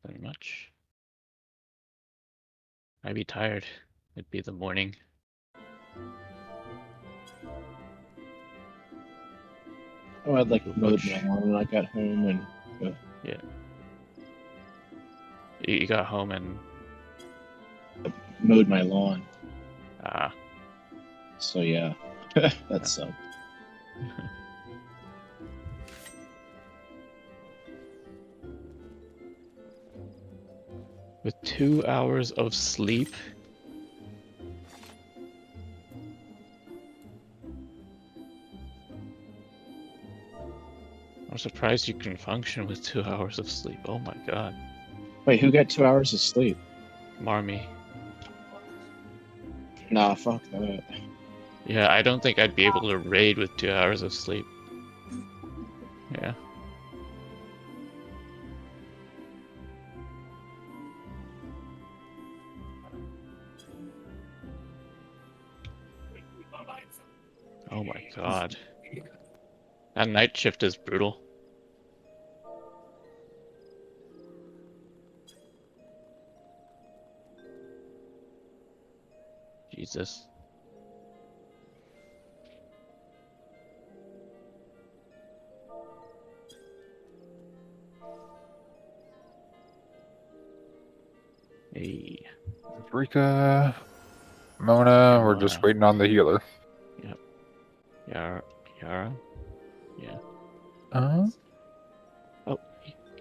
Very much. I'd be tired. It'd be the morning. Oh, I'd like mowed my lawn when I got home and. Yeah. You got home and mowed my lawn. ah. So yeah, that sucked. With 2 hours of sleep. I'm surprised you can function with 2 hours of sleep. Oh my god. Wait, who got 2 hours of sleep? Marmy. Nah, fuck that. Yeah, I don't think I'd be able to raid with 2 hours of sleep. Yeah. Oh my god. That night shift is brutal. Jesus. Hey. Rika, Mona, we're just waiting on the healer. Yep. Yara? Yeah. Oh,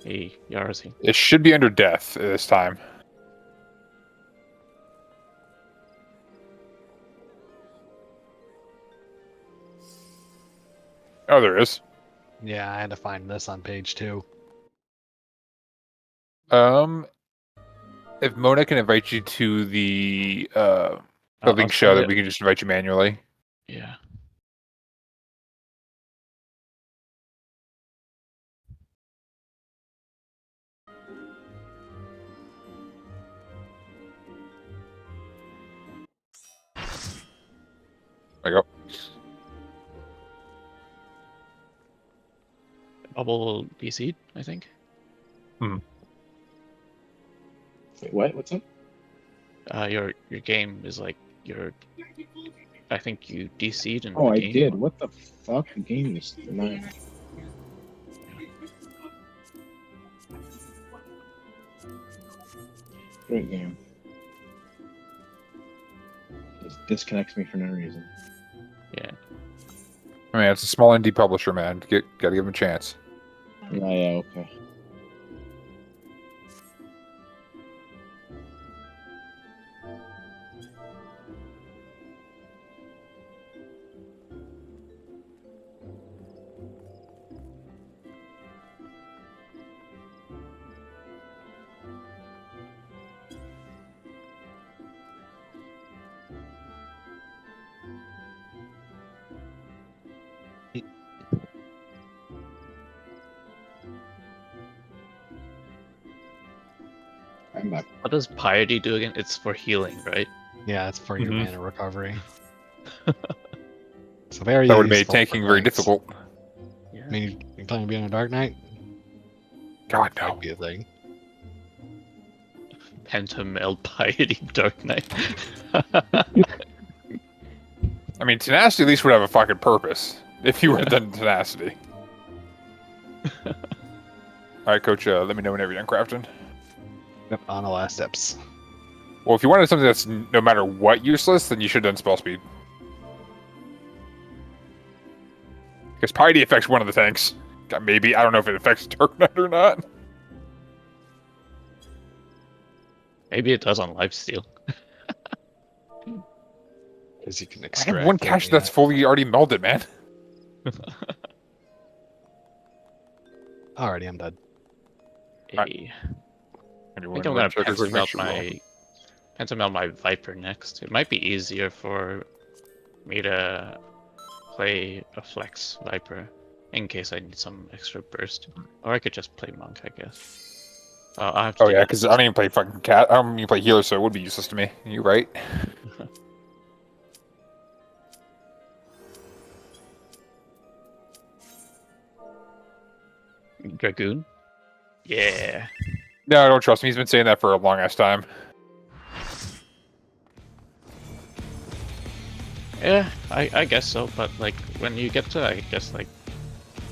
hey, Yara's here. It should be under death this time. Oh, there is. Yeah, I had to find this on page 2. If Mona can invite you to the link show, send that it. we can just invite you manually. Yeah. There you go. Bubble BC'd, I think. Hmm. Wait, what? What's up? Your game is like I think you DC'd in Oh, the I game. did. What the fuck? The game is denying. Great game. Just disconnects me for no reason. Yeah. I mean, it's a small indie publisher, man. Gotta give him a chance. Yeah, okay. I'm back. What does piety do again? It's for healing, right? Yeah, it's for your Mhm. mana recovery. So very That would have made useful tanking for very tanks. difficult. Yeah. I mean, you planning to be on a Dark Knight? God, no. Might be a thing. Pentamel piety Dark Knight. I mean, Tenacity at least would have a fucking purpose if you would have done Tenacity. Alright, Coach, let me know whenever you're done crafting. Yep, on the last steps. Well, if you wanted something that's no matter what useless, then you should have done spell speed. Because Piety affects one of the tanks. Maybe. I don't know if it affects Dark Knight or not. Maybe it does on lifesteal. Because you can I extract. have one cache that's fully already melded, man. Alrighty, I'm dead. Hey. I Anyone think I'm gonna check his pentamel my Viper next. It might be easier for me to play a Flex Viper in case I need some extra burst. Or I could just play Monk, I guess. I have to Oh yeah, because I don't even play fucking cat. I don't even play healer, so it would be useless to me. You're right. Dragoon? Yeah. No, I don't trust him. He's been saying that for a long ass time. Yeah, I guess so, but like when you get to, I guess, like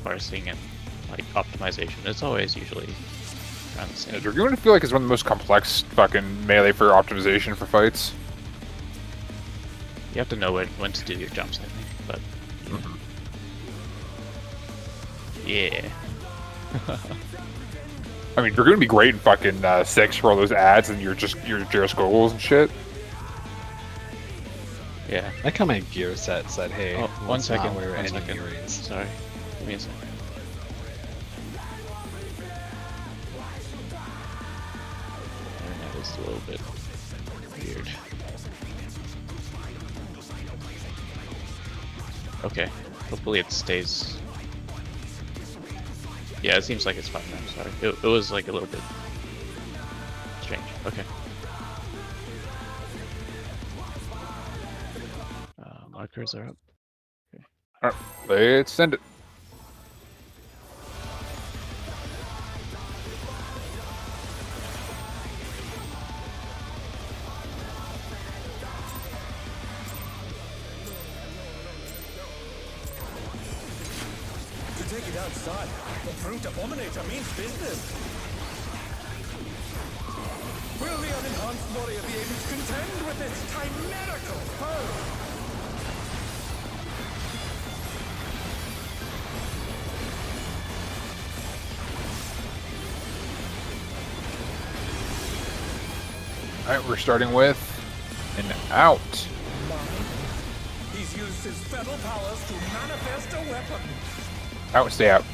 parsing and like optimization, it's always usually around the Yeah, same. Dragoon I feel like is one of the most complex fucking melee for optimization for fights. You have to know when to do your jumps, I think, but yeah. I mean, Dragoon would be great in fucking 6 for all those ads and your gyroscopes and shit. Yeah. I like how my gear set said, "Hey, Oh, one let's not second. wear 1 any second. earrings." Sorry. Give me a second. Internet is a little bit weird. Okay. Hopefully it stays. Yeah, it seems like it's fine now. Sorry. It was like a little bit strange. Okay. Markers are up. Alright, let's send it. To take it outside, the Brute Abominator means business. Will the unenhanced warrior be able to contend with this chimerical foe? Alright, we're starting with an out. He's used his feral powers to manifest a weapon. Out, stay out.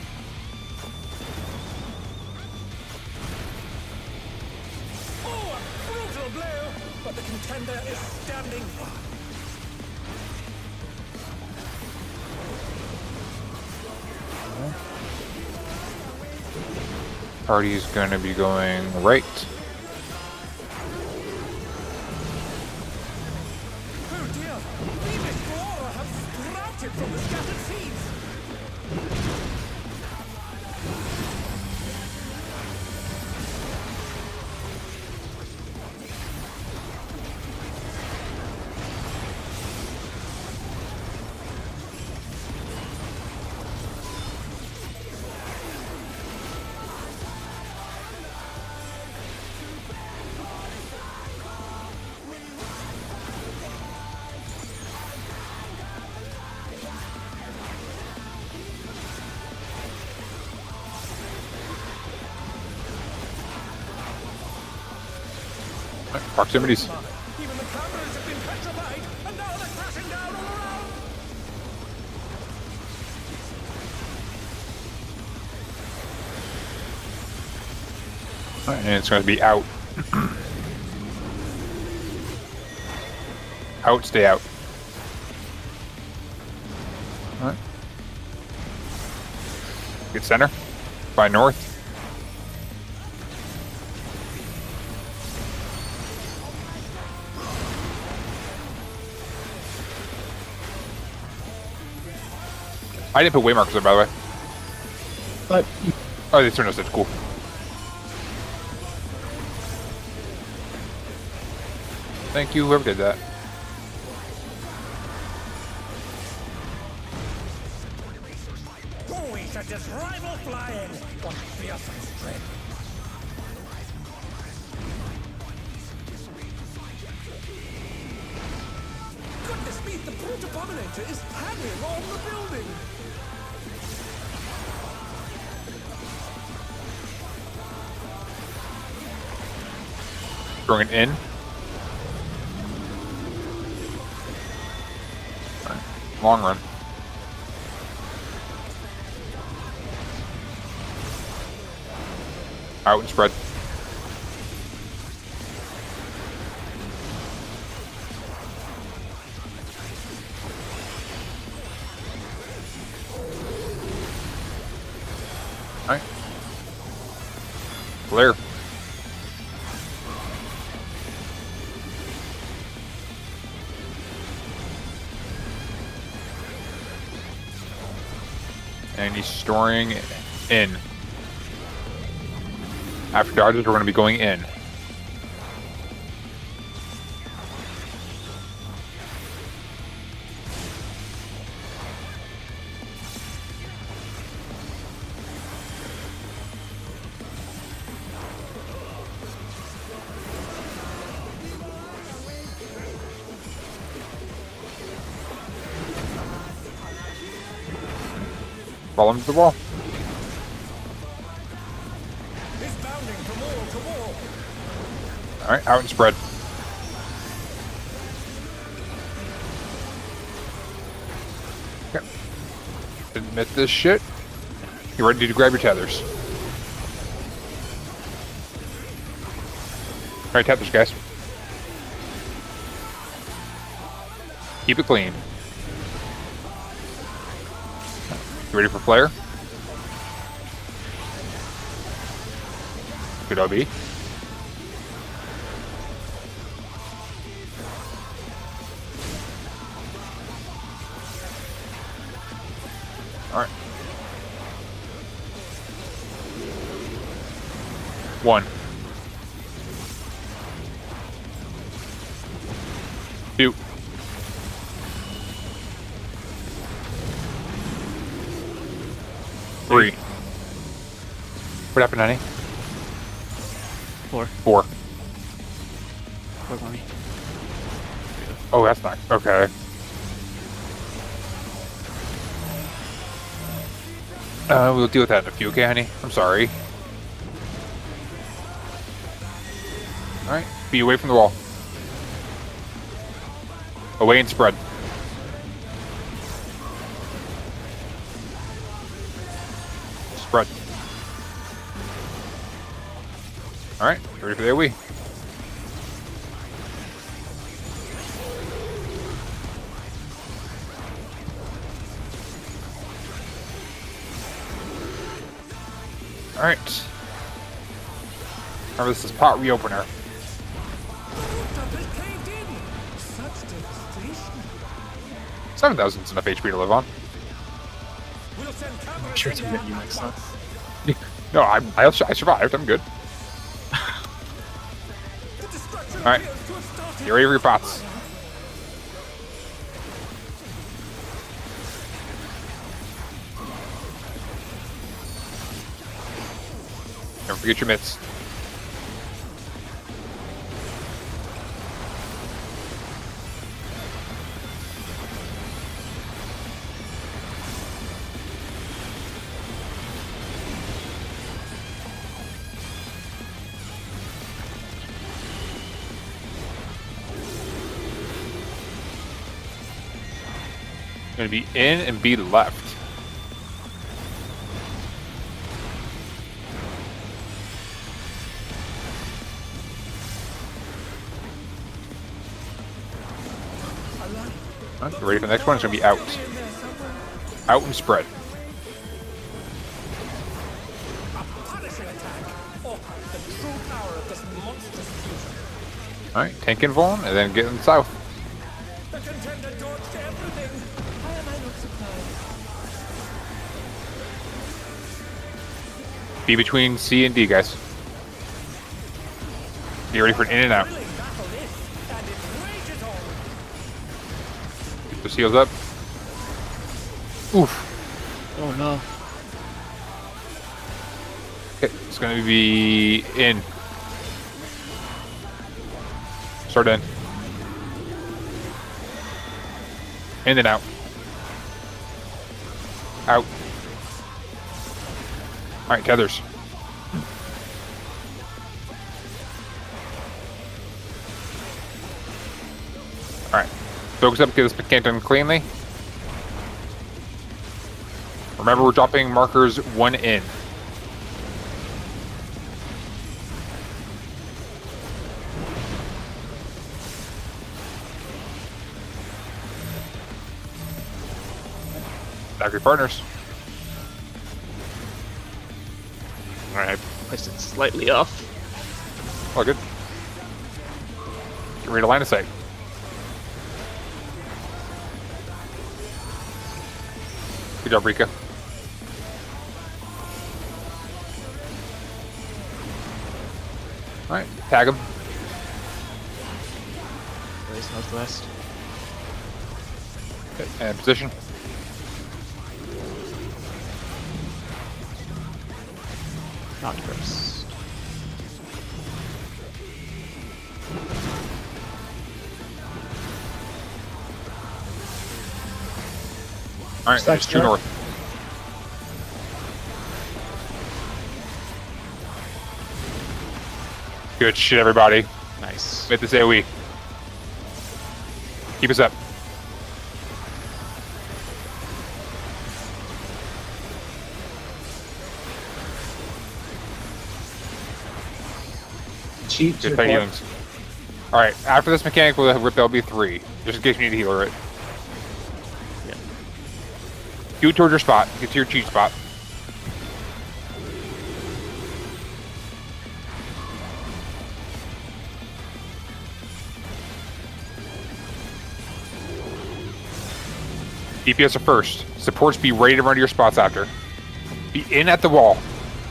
Oh, a brutal blow! But the contender is standing firm. Party's gonna be going right. Oh dear! The Explorer has sprouted from the scattered seeds! Proximities. Even the cameras have been petrified, and now they're crashing down all around! And it's gonna be out. Out, stay out. Alright. Get center. By north. I didn't put way markers there, by the way. But Oh, they turned us. That's cool. Thank you, whoever did that. Boy, such as rival flying! What fearsome strength! Goodness me, the Brute Abominator is hanging on the building! Throwing it in. Alright, long run. Out and spread. Alright. Clear. And he's storing in. After dodges, we're going to be going in. Fall into the wall. Is bounding from wall to wall. Alright, out and spread. Okay. Didn't miss this shit. You ready to grab your tethers? Alright, tethers, guys. Keep it clean. You ready for flare? Good OB. Alright. 1. 2. 3. What happened, honey? 4. 4. 4 mommy. Oh, that's not okay. We'll deal with that in a few, okay, honey? I'm sorry. Alright, be away from the wall. Away and spread. Spread. Alright, ready for the AoE. Alright. Remember, this is pot reopener. Double caved in. Such devastation. 7,000 is enough HP to live on. We'll send cameras I'm sure in to there admit you at mixed up. once. No, I survived. I'm good. The destruction Alright. appears to have started. Get ready for your pots. Don't forget your mitts. Going to be in and be left. Alright, you ready for the next one? It's going to be out. Out and spread. Punishing attack. Oh, the true power of this monstrous fusion. Alright, tank and Vaughn, and then get in the south. The contender dodged everything. Why am I not surprised? Be between C and D, guys. Be ready for an in and out. Thrilling battle is, and it rages on. Keep the seals up. Oof. Oh no. Okay, it's going to be in. Start in. In and out. Out. Alright, tethers. Alright. Focus up, get this mechanic done cleanly. Remember, we're dropping markers 1 in. Back your partners. Alright, I placed it slightly off. All good. Get ready to line of sight. Good job, Rika. Alright, tag him. Plays northwest. And position. Not first. Alright, Stack just due chart. north. Good shit, everybody. Nice. Hit this AoE. Keep us up. Cheat Good your tight part. healings. Alright, after this mechanic, we'll rip LB3. Just in case you need to healer it. Yeah. Do it towards your spot. Get to your cheat spot. DPS are first. Supports be ready to run to your spots after. Be in at the wall.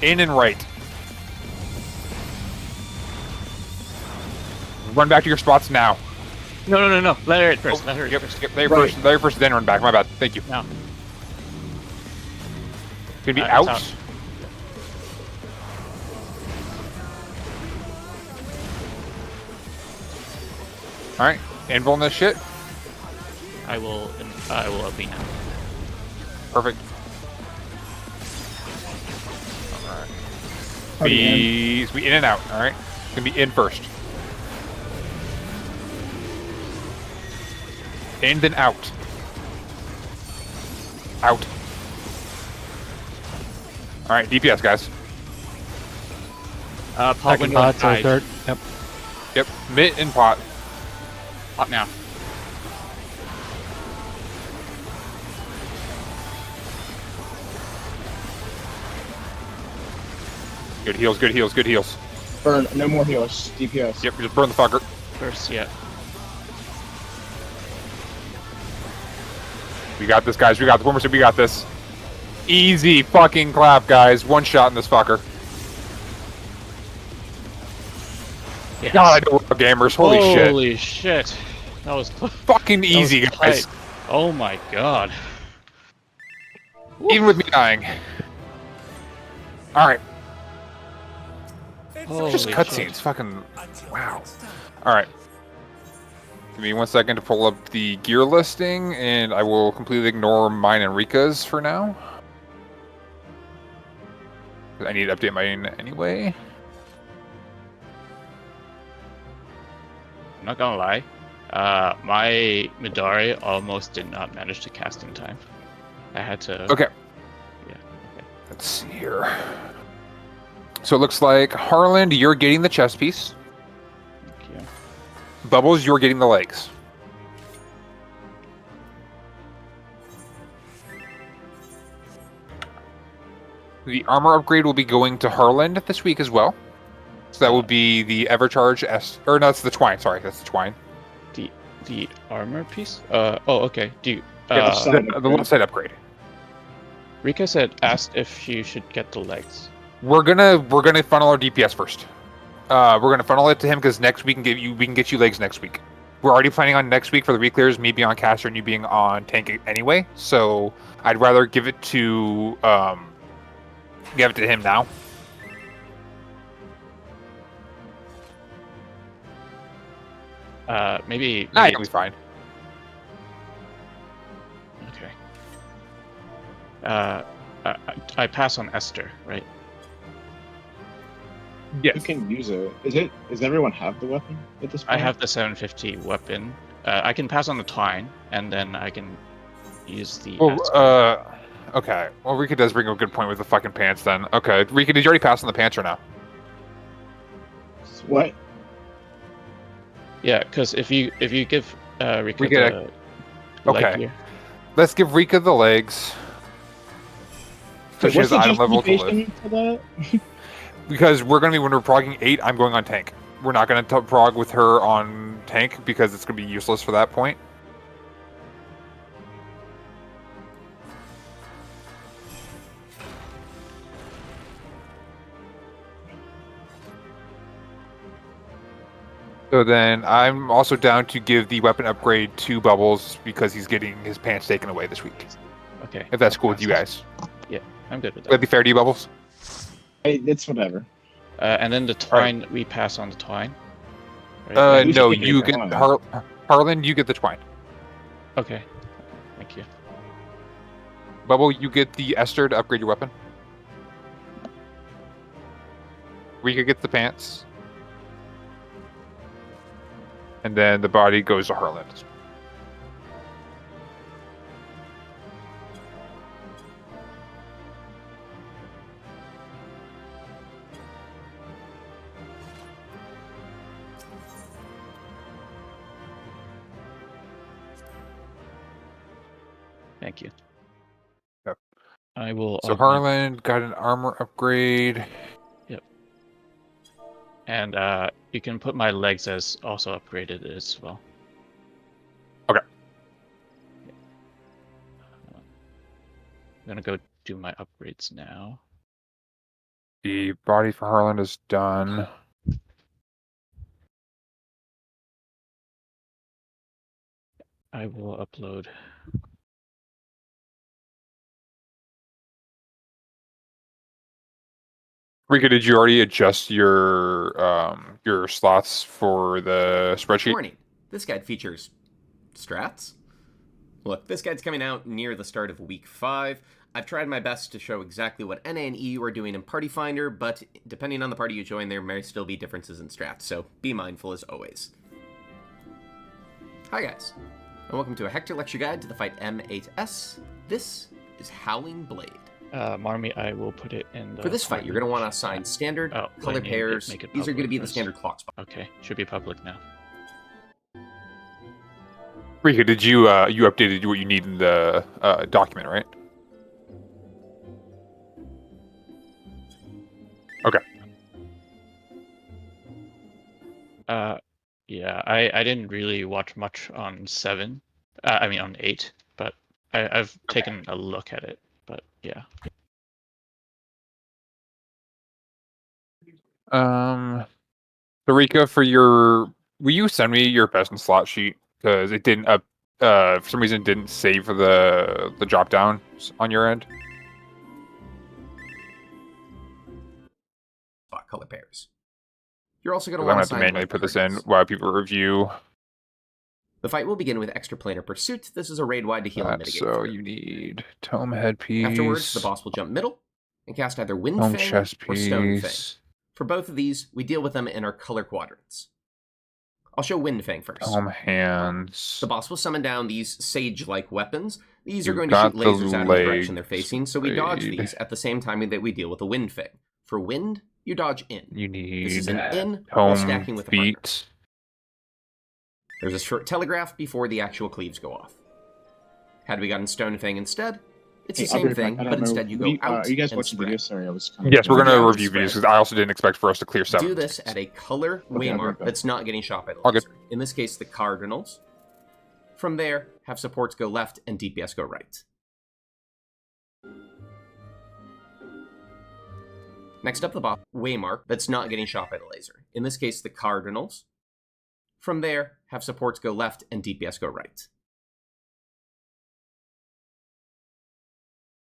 In and right. Run back to your spots now. No. Let her hit first. Let her hit Yep, first. yep, there Right. first, there first, then run back. My bad. Thank you. No. Gonna be It's out. out. Alright, anvil on this shit. I will be now. Perfect. Alright. Already Be in and out, alright? Gonna be in first. In, then out. Out. Alright, DPS, guys. Pot Second window pot, died. third. Yep. Yep, mid and pot. Pot now. Good heals, good heals, good heals. Burn. No more heals. DPS. Yep, just burn the fucker. First, yeah. We got this, guys. We got this. We got this. Easy fucking clap, guys. One shot in this fucker. Yes. God, I know we're gamers. Holy shit. shit. That was close. Fucking easy, That was guys. tight. Oh my god. Even with me dying. Alright, Holy just shit. cutscenes. Fucking. Wow. Alright. Give me 1 second to pull up the gear listing, and I will completely ignore mine and Rika's for now. I need to update mine anyway. I'm not gonna lie. My Midari almost did not manage to cast in time. I had to. Okay. Yeah. Okay. Let's see here. So it looks like Harland, you're getting the chest piece. Thank you. Bubbles, you're getting the legs. The armor upgrade will be going to Harland this week as well. So that will be the Evercharge S, or no, that's the Twine. Sorry, that's the Twine. The armor piece? Oh, okay. Do you, Yeah, the The left side upgrade. Rika asked if you should get the legs. We're gonna funnel our DPS first. We're gonna funnel it to him because next we can get you legs next week. We're already planning on next week for the reclears, me being on caster and you being on tank anyway. So I'd rather give it to him now. Maybe. Nah, he'll be fine. Okay. I pass on Esther, right? You Yes. can use it. Does everyone have the weapon at this point? I have the 750 weapon. I can pass on the Twine, and then I can use the. Esther. Okay. Well, Rika does bring up a good point with the fucking pants. Then, okay. Rika, did you already pass on the pants or no? What? Yeah, because if you give Rika Rika- the okay. leg gear, Let's give Rika the legs. So she What's has the item level to live. justification for that? Because we're gonna be when we're progging 8, I'm going on tank. We're not gonna prog with her on tank because it's gonna be useless for that point. So then I'm also down to give the weapon upgrade to Bubbles because he's getting his pants taken away this week. Okay. If that's cool with you guys. Yeah, I'm good with Would that that. be fair to you, Bubbles? Hey, it's whatever. And then the twine, we pass on the twine. Right? we No, should take you it get on. Harlan. You get the twine. Okay. Thank you. Bubble, you get the Esther to upgrade your weapon. Rika gets the pants. And then the body goes to Harlan. Thank you. Yep. I will. So augment- Harlan got an armor upgrade. And you can put my legs as also upgraded as well. Okay. I'm gonna go do my upgrades now. The body for Harlan is done. I will upload. Rika, did you already adjust your slots for the spreadsheet? Warning, this guide features strats. Look, this guide's coming out near the start of week 5. I've tried my best to show exactly what NA and EU are doing in Party Finder, but depending on the party you join, there may still be differences in strats, so be mindful as always. Hi guys, and welcome to a Hector lecture guide to the fight M8S. This is Howling Blade. Marmy, I will put it in the... For this fight, you're going to want to assign standard, color pairs. Make it These are going to be the first. standard clock spots. Okay, should be public now. Rika, did you updated what you need in the document, right? Okay. Yeah, I didn't really watch much on 7. I mean on 8, but I've taken a look at it. But yeah. So Rika, for your, will you send me your peasant slot sheet because it didn't for some reason it didn't save the drop downs on your end? Spot color pairs. You're also going to I'm gonna want have to manually put this in while people review. The fight will begin with Extraplanar Pursuit. This is a raid-wide to heal and That, mitigate. so threat. you need tome headpiece. Afterwards, the boss will jump middle and cast either Wind tome Fang chest or Stone Fang. piece. For both of these, we deal with them in our color quadrants. I'll show Wind Fang first. Tome hands. The boss will summon down these sage-like weapons. These are You going to got shoot the lasers out of the direction they're legs facing, so we dodge blade. these at the same time that we deal with the Wind Fang. For Wind, you dodge in. You need This is an in while tome stacking with a partner. feet. There's a short telegraph before the actual cleaves go off. Had we gotten Stone Fang instead, it's the Hey, I'll same be thing, right back. I but don't know. instead you go out Are you guys and watching spread. videos? Sorry, I was kind of... Yes, we're gonna Yeah, review spread. videos because I also didn't expect for us to clear 7. Do this at a color Okay, waymark okay. that's not getting shot by the All good. laser. In this case, the cardinals. From there, have supports go left and DPS go right. Next up, the boss waymark that's not getting shot by the laser. In this case, the cardinals. From there, have supports go left and DPS go right.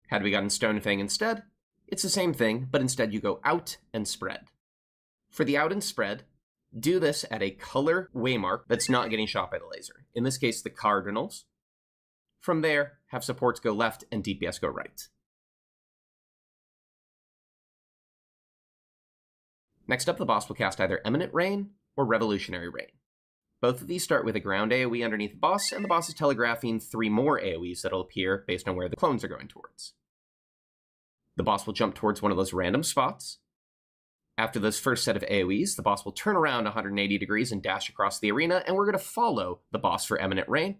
Had we gotten Stone Fang instead, it's the same thing, but instead you go out and spread. For the out and spread, do this at a color waymark that's not getting shot by the laser. In this case, the cardinals. From there, have supports go left and DPS go right. Next up, the boss will cast either Eminent Rain or Revolutionary Rain. Both of these start with a ground AoE underneath the boss, and the boss is telegraphing 3 more AoEs that'll appear based on where the clones are going towards. The boss will jump towards one of those random spots. After this first set of AoEs, the boss will turn around 180 degrees and dash across the arena, and we're going to follow the boss for Eminent Rain,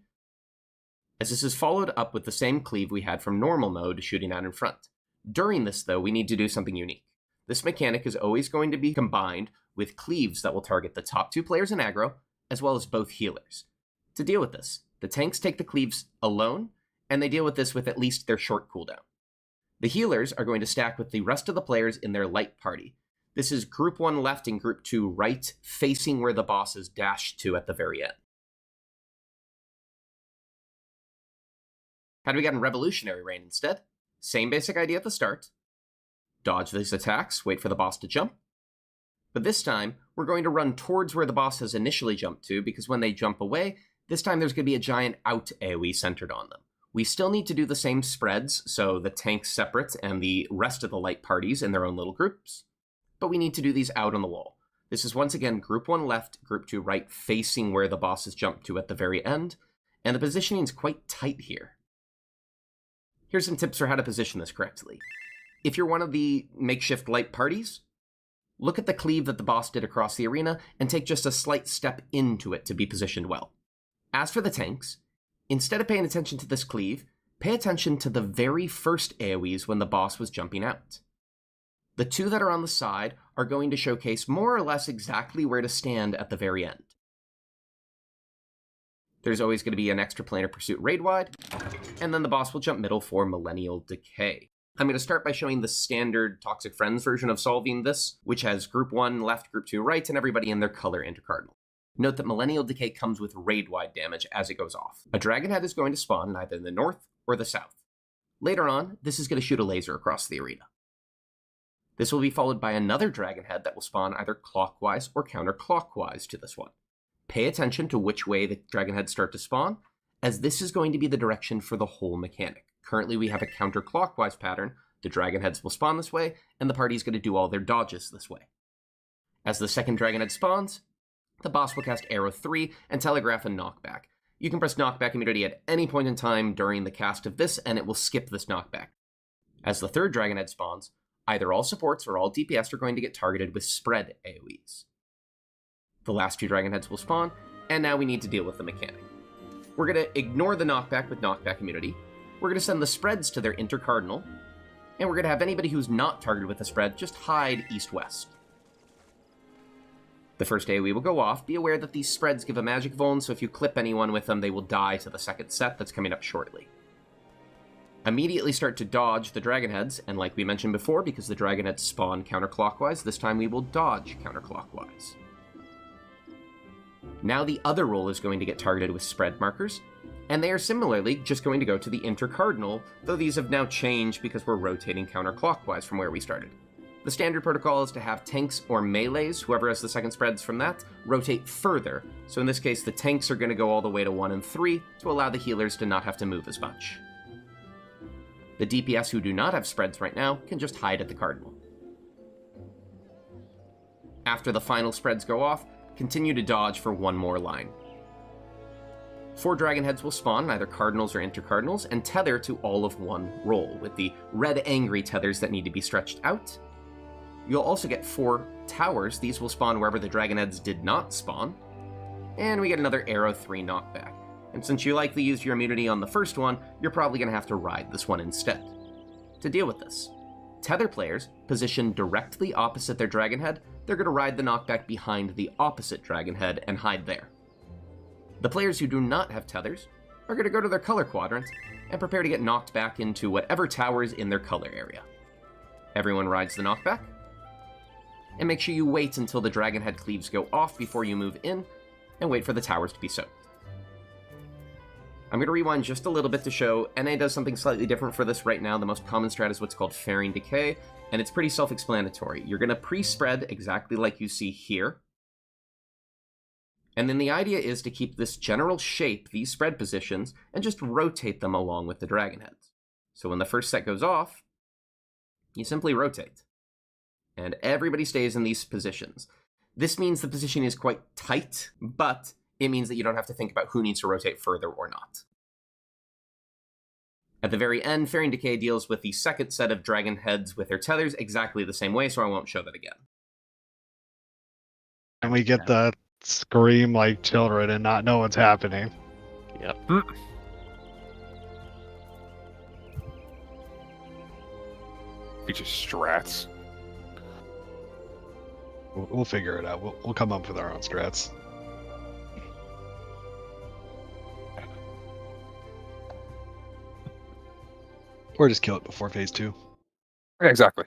as this is followed up with the same cleave we had from normal mode shooting out in front. During this, though, we need to do something unique. This mechanic is always going to be combined with cleaves that will target the top 2 players in aggro, as well as both healers. To deal with this, the tanks take the cleaves alone, and they deal with this with at least their short cooldown. The healers are going to stack with the rest of the players in their light party. This is Group 1 left and Group 2 right, facing where the boss is dashed to at the very end. Had we gotten Revolutionary Rain instead? Same basic idea at the start. Dodge these attacks, wait for the boss to jump. But this time, we're going to run towards where the boss has initially jumped to, because when they jump away, this time there's going to be a giant out AoE centered on them. We still need to do the same spreads, so the tanks separate and the rest of the light parties in their own little groups. But we need to do these out on the wall. This is once again Group 1 left, Group 2 right, facing where the boss has jumped to at the very end, and the positioning is quite tight here. Here's some tips for how to position this correctly. If you're one of the makeshift light parties, look at the cleave that the boss did across the arena and take just a slight step into it to be positioned well. As for the tanks, instead of paying attention to this cleave, pay attention to the very first AoEs when the boss was jumping out. The two that are on the side are going to showcase more or less exactly where to stand at the very end. There's always going to be an extraplanar pursuit raid-wide, and then the boss will jump middle for Millennial Decay. I'm going to start by showing the standard Toxic Friends version of solving this, which has Group 1 left, Group 2 right, and everybody in their color intercardinal. Note that Millennial Decay comes with raid-wide damage as it goes off. A dragon head is going to spawn in either the north or the south. Later on, this is going to shoot a laser across the arena. This will be followed by another dragon head that will spawn either clockwise or counterclockwise to this one. Pay attention to which way the dragon heads start to spawn, as this is going to be the direction for the whole mechanic. Currently, we have a counterclockwise pattern. The dragon heads will spawn this way, and the party's going to do all their dodges this way. As the second dragon head spawns, the boss will cast Arrow 3 and telegraph a knockback. You can press knockback immunity at any point in time during the cast of this, and it will skip this knockback. As the third dragon head spawns, either all supports or all DPS are going to get targeted with spread AoEs. The last two dragon heads will spawn, and now we need to deal with the mechanic. We're going to ignore the knockback with knockback immunity. We're going to send the spreads to their intercardinal, and we're going to have anybody who's not targeted with a spread just hide east-west. The first AoE will go off. Be aware that these spreads give a magic vuln, so if you clip anyone with them, they will die to the second set that's coming up shortly. Immediately start to dodge the dragon heads, and like we mentioned before, because the dragon heads spawn counterclockwise, this time we will dodge counterclockwise. Now the other roll is going to get targeted with spread markers, and they are similarly just going to go to the intercardinal, though these have now changed because we're rotating counterclockwise from where we started. The standard protocol is to have tanks or melees, whoever has the second spreads from that, rotate further. So in this case, the tanks are going to go all the way to 1 and 3 to allow the healers to not have to move as much. The DPS who do not have spreads right now can just hide at the cardinal. After the final spreads go off, continue to dodge for one more line. 4 dragon heads will spawn, either cardinals or intercardinals, and tether to all of one roll, with the red angry tethers that need to be stretched out. You'll also get 4 towers. These will spawn wherever the dragon heads did not spawn. And we get another Arrow 3 knockback. And since you likely used your immunity on the first one, you're probably going to have to ride this one instead. To deal with this, tether players, positioned directly opposite their dragon head, they're going to ride the knockback behind the opposite dragon head and hide there. The players who do not have tethers are going to go to their color quadrant and prepare to get knocked back into whatever tower is in their color area. Everyone rides the knockback, and make sure you wait until the dragon head cleaves go off before you move in, and wait for the towers to be soaked. I'm going to rewind just a little bit to show NA does something slightly different for this right now. The most common strat is what's called Fairing Decay, and it's pretty self-explanatory. You're going to pre-spread exactly like you see here, and then the idea is to keep this general shape, these spread positions, and just rotate them along with the dragon heads. So when the first set goes off, you simply rotate, and everybody stays in these positions. This means the position is quite tight, but it means that you don't have to think about who needs to rotate further or not. At the very end, Fairing Decay deals with the second set of dragon heads with their tethers exactly the same way, so I won't show that again. And we get the scream like children and not know what's happening. Yep. Feature strats. We'll figure it out. We'll come up with our own strats. Or just kill it before phase 2. Yeah, exactly.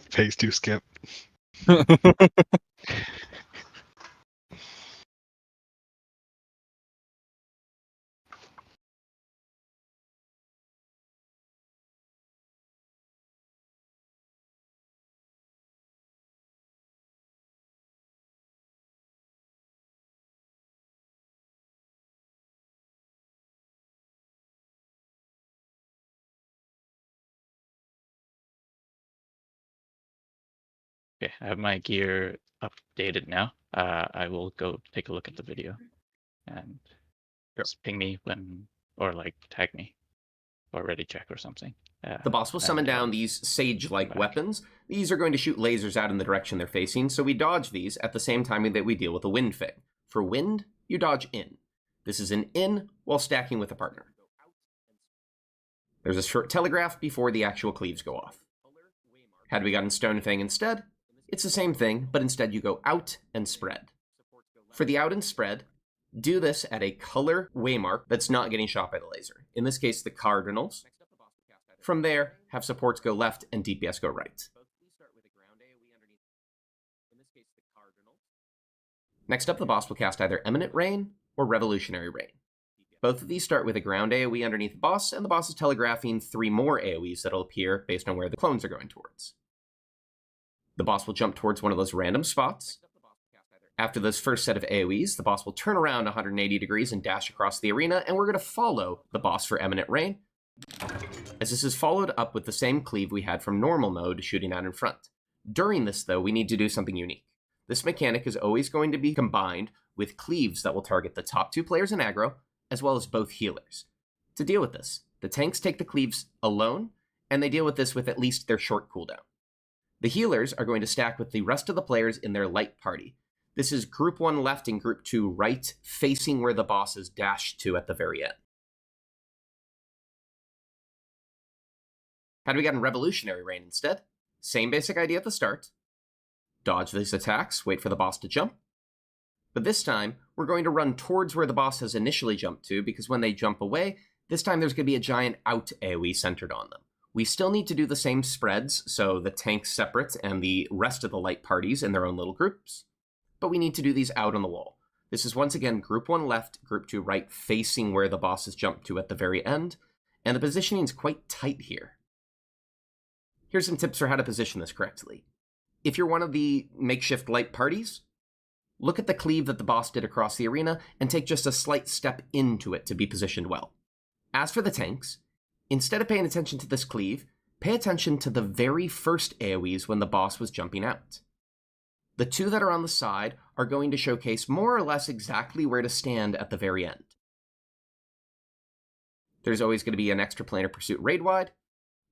Phase 2 skip. Okay, I have my gear updated now. I will go take a look at the video and just ping me when, or like tag me, or ready check or something. The boss will summon and down I'll these sage-like back. weapons. These are going to shoot lasers out in the direction they're facing, so we dodge these at the same time that we deal with a wind fang. For wind, you dodge in. This is an in while stacking with a partner. There's a short telegraph before the actual cleaves go off. Had we gotten Stone Fang instead, it's the same thing, but instead you go out and spread. For the out and spread, do this at a color waymark that's not getting shot by the laser. In this case, the cardinals. From there, have supports go left and DPS go right. Next up, the boss will cast either Eminent Rain or Revolutionary Rain. Both of these start with a ground AoE underneath the boss, and the boss is telegraphing 3 more AoEs that'll appear based on where the clones are going towards. The boss will jump towards one of those random spots. After this first set of AoEs, the boss will turn around 180 degrees and dash across the arena, and we're going to follow the boss for Eminent Rain, as this is followed up with the same cleave we had from normal mode shooting out in front. During this, though, we need to do something unique. This mechanic is always going to be combined with cleaves that will target the top 2 players in aggro, as well as both healers. To deal with this, the tanks take the cleaves alone, and they deal with this with at least their short cooldown. The healers are going to stack with the rest of the players in their light party. This is group 1 left and group 2 right, facing where the boss is dashed to at the very end. Had we gotten Revolutionary Rain instead, same basic idea at the start. Dodge these attacks, wait for the boss to jump. But this time, we're going to run towards where the boss has initially jumped to, because when they jump away, this time there's going to be a giant out AoE centered on them. We still need to do the same spreads, so the tanks separate and the rest of the light parties in their own little groups. But we need to do these out on the wall. This is once again group 1 left, group 2 right, facing where the boss has jumped to at the very end, and the positioning is quite tight here. Here's some tips for how to position this correctly. If you're one of the makeshift light parties, look at the cleave that the boss did across the arena and take just a slight step into it to be positioned well. As for the tanks, instead of paying attention to this cleave, pay attention to the very first AoEs when the boss was jumping out. The 2 that are on the side are going to showcase more or less exactly where to stand at the very end. There's always going to be an extraplanar pursuit raid-wide,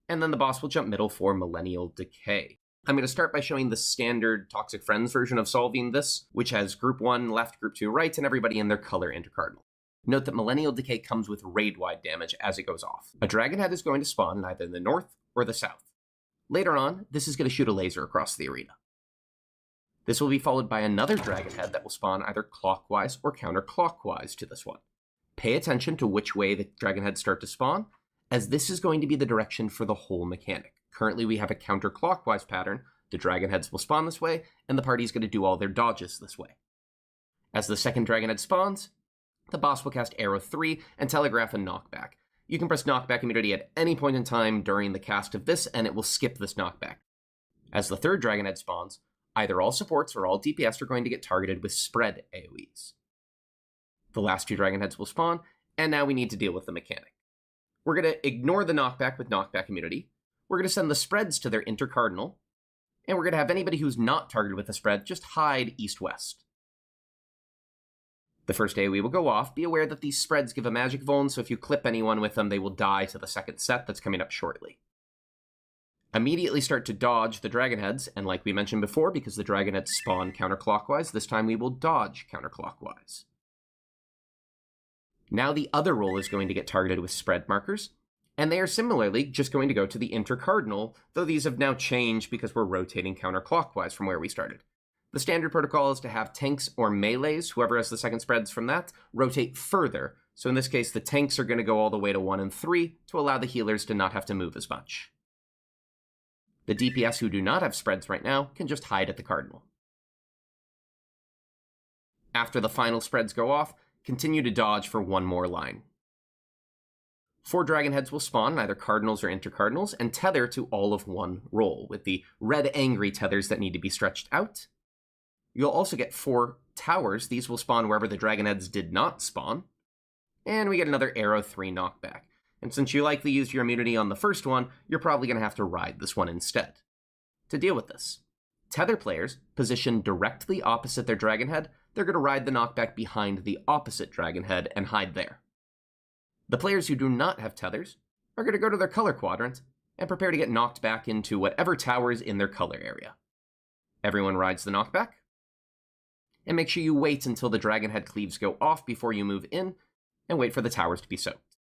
and then the boss will jump middle for Millennial Decay. I'm going to start by showing the standard Toxic Friends version of solving this, which has group 1 left, group 2 right, and everybody in their color intercardinal. Note that Millennial Decay comes with raid-wide damage as it goes off. A dragon head is going to spawn in either the north or the south. Later on, this is going to shoot a laser across the arena. This will be followed by another dragon head that will spawn either clockwise or counterclockwise to this one. Pay attention to which way the dragon heads start to spawn, as this is going to be the direction for the whole mechanic. Currently, we have a counterclockwise pattern. The dragon heads will spawn this way, and the party is going to do all their dodges this way. As the second dragon head spawns, the boss will cast Arrow 3 and telegraph a knockback. You can press knockback immunity at any point in time during the cast of this, and it will skip this knockback. As the third dragon head spawns, either all supports or all DPS are going to get targeted with spread AoEs. The last 2 dragon heads will spawn, and now we need to deal with the mechanic. We're going to ignore the knockback with knockback immunity. We're going to send the spreads to their intercardinal, and we're going to have anybody who's not targeted with a spread just hide east-west. The first AoE will go off. Be aware that these spreads give a magic vuln, so if you clip anyone with them, they will die to the second set that's coming up shortly. Immediately start to dodge the dragon heads, and like we mentioned before, because the dragon heads spawn counterclockwise, this time we will dodge counterclockwise. Now the other roll is going to get targeted with spread markers, and they are similarly just going to go to the intercardinal, though these have now changed because we're rotating counterclockwise from where we started. The standard protocol is to have tanks or melees, whoever has the second spreads from that, rotate further. So in this case, the tanks are going to go all the way to 1 and 3 to allow the healers to not have to move as much. The DPS who do not have spreads right now can just hide at the cardinal. After the final spreads go off, continue to dodge for one more line. 4 dragon heads will spawn in either cardinals or intercardinals and tether to all of one roll, with the red angry tethers that need to be stretched out. You'll also get 4 towers. These will spawn wherever the dragon heads did not spawn. And we get another arrow 3 knockback. And since you likely used your immunity on the first one, you're probably going to have to ride this one instead. To deal with this, tether players positioned directly opposite their dragon head, they're going to ride the knockback behind the opposite dragon head and hide there. The players who do not have tethers are going to go to their color quadrant and prepare to get knocked back into whatever tower is in their color area. Everyone rides the knockback. And make sure you wait until the dragon head cleaves go off before you move in, and wait for the towers to be soaked.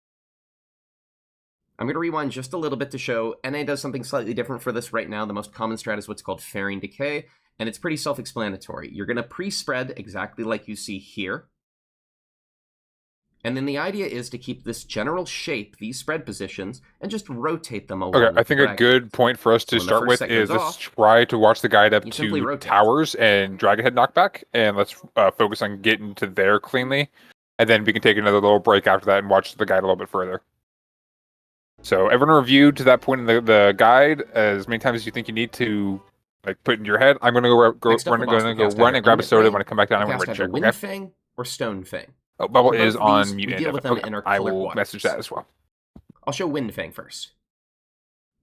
I'm going to rewind just a little bit to show NA does something slightly different for this right now. The most common strat is what's called Fairing Decay, and it's pretty self-explanatory. You're going to pre-spread exactly like you see here. And then the idea is to keep this general shape, these spread positions, and just rotate them along. Okay, I think a good point for us to start with is let's try to watch the guide up to towers and Dragonhead knockback, and let's focus on getting to there cleanly, and then we can take another little break after that and watch the guide a little bit further. So everyone review to that point in the guide as many times as you think you need to put in your head. I'm going to go run and grab a soda. When I come back down, I'm going to check. Wind Fang or Stone Fang? Oh, Bubble is on mute. Deal with them in our I color will quadrants. message that as well. I'll show Wind Fang first.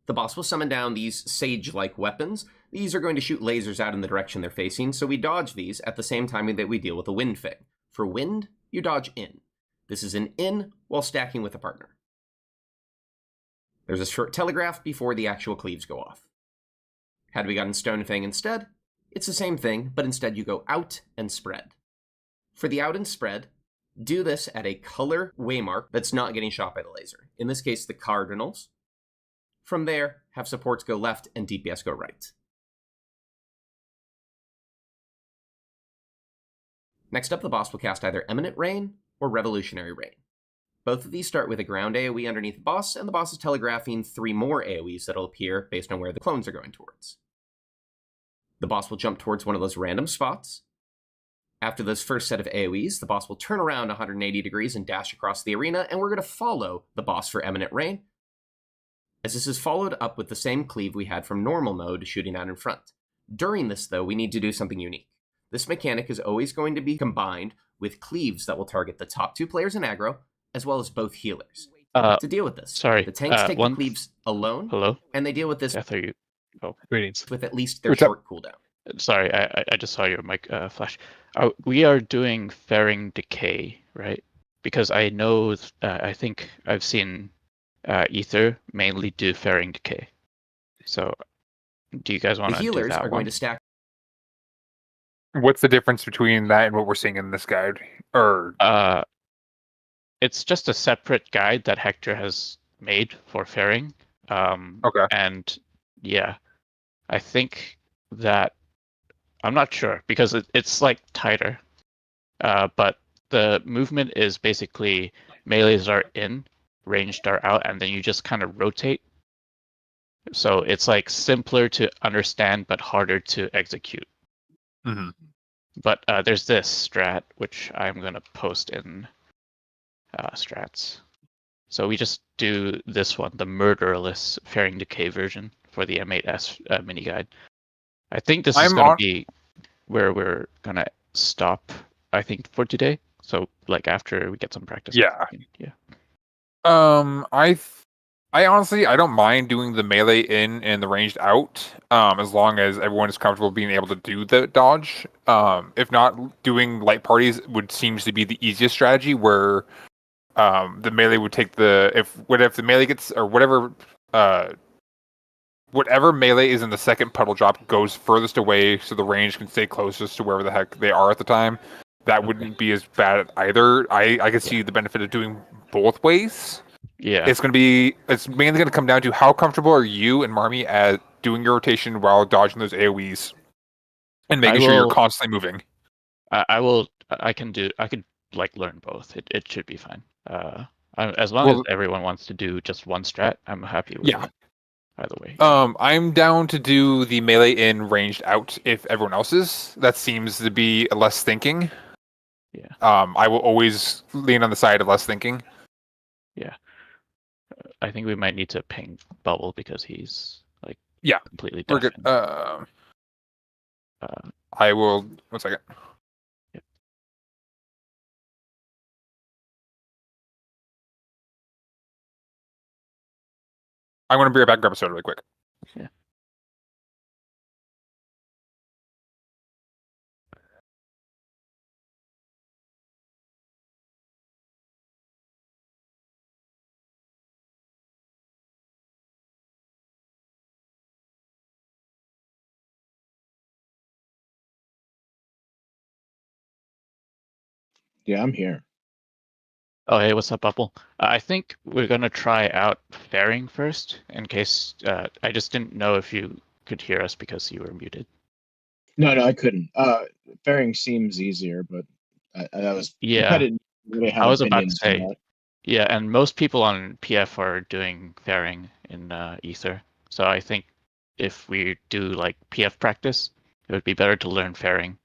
The boss will summon down these sage-like weapons. These are going to shoot lasers out in the direction they're facing, so we dodge these at the same time that we deal with a Wind Fang. For wind, you dodge in. This is an in while stacking with a partner. There's a short telegraph before the actual cleaves go off. Had we gotten Stone Fang instead, it's the same thing, but instead you go out and spread. For the out and spread, do this at a color waymark that's not getting shot by the laser. In this case, the cardinals. From there, have supports go left and DPS go right. Next up, the boss will cast either Eminent Rain or Revolutionary Rain. Both of these start with a ground AoE underneath the boss, and the boss is telegraphing 3 more AoEs that'll appear based on where the clones are going towards. The boss will jump towards one of those random spots. After this first set of AoEs, the boss will turn around 180 degrees and dash across the arena, and we're going to follow the boss for Eminent Rain, as this is followed up with the same cleave we had from normal mode shooting out in front. During this, though, we need to do something unique. This mechanic is always going to be combined with cleaves that will target the top 2 players in aggro, as well as both healers. To deal with this, the tanks take the cleaves alone, and they deal with this with at least their short cooldown. Sorry, I just saw your mic flash. We are doing Fairing Decay, right? Because I know, I think I've seen Ether mainly do Fairing Decay. So, do you guys want to do that? The healers are going to stack. What's the difference between that and what we're seeing in this guide? It's just a separate guide that Hector has made for Fairing. Okay. And yeah, I think that I'm not sure because it's like tighter. But the movement is basically melees are in, ranged are out, and then you just kind of rotate. So it's like simpler to understand but harder to execute. Mm-hmm. But there's this strat which I'm gonna post in strats. So we just do this one, the murderless Fairing Decay version for the M8S mini guide. I think this is going to be where we're going to stop, I think, for today. So, after we get some practice. Yeah. Yeah. I honestly, I don't mind doing the melee in and the ranged out, as long as everyone is comfortable being able to do the dodge. If not, doing light parties seems to be the easiest strategy, where the melee would take if the melee gets, or whatever melee is in the second puddle drop goes furthest away, so the range can stay closest to wherever the heck they are at the time. That wouldn't be as bad either. I can see the benefit of doing both ways. Yeah, it's mainly gonna come down to how comfortable are you and Marmy at doing your rotation while dodging those AoEs and making sure you're constantly moving. I could learn both. It should be fine. As long as everyone wants to do just one strat, I'm happy with it. By the way. I'm down to do the melee in ranged out if everyone else is. That seems to be less thinking. Yeah. I will always lean on the side of less thinking. Yeah. I think we might need to ping Bubble because he's like completely We're deaf. good. I will. 1 second. Yep. I'm going to be right back and grab a soda really quick. Yeah. Yeah, I'm here. Oh, hey, what's up, Bubble? I think we're gonna try out fairing first, in case I just didn't know if you could hear us because you were muted. No, I couldn't. Fairing seems easier, but I was Yeah, I didn't really have I was about to opinions on say, that. yeah, and most people on PF are doing fairing in Ether, so I think if we do like PF practice, it would be better to learn fairing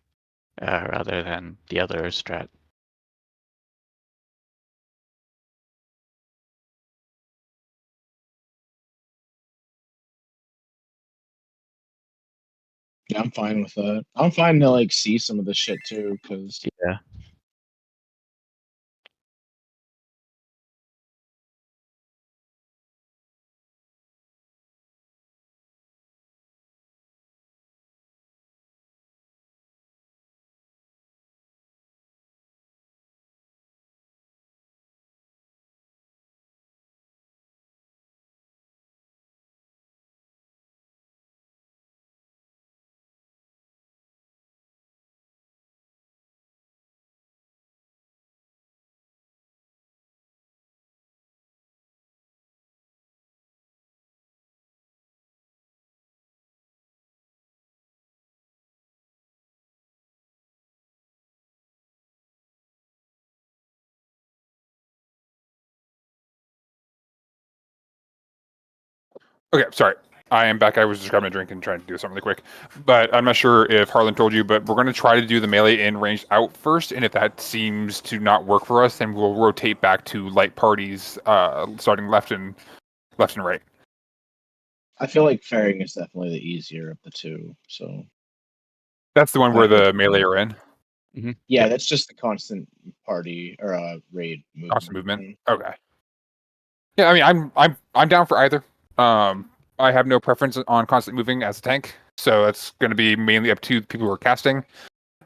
rather than the other strat. Yeah, I'm fine with that. I'm fine to like see some of the shit too, because Yeah. Okay, sorry. I am back. I was just grabbing a drink and trying to do something really quick. But I'm not sure if Harlan told you, but we're going to try to do the melee in ranged out first. And if that seems to not work for us, then we'll rotate back to light parties, starting left and right. I feel like fairing is definitely the easier of the two. So That's the one where the melee are in. Mm-hmm. yeah, that's just the constant party or raid movement. Constant movement. Okay. Yeah, I mean, I'm down for either. I have no preference on constant moving as a tank, so it's going to be mainly up to people who are casting,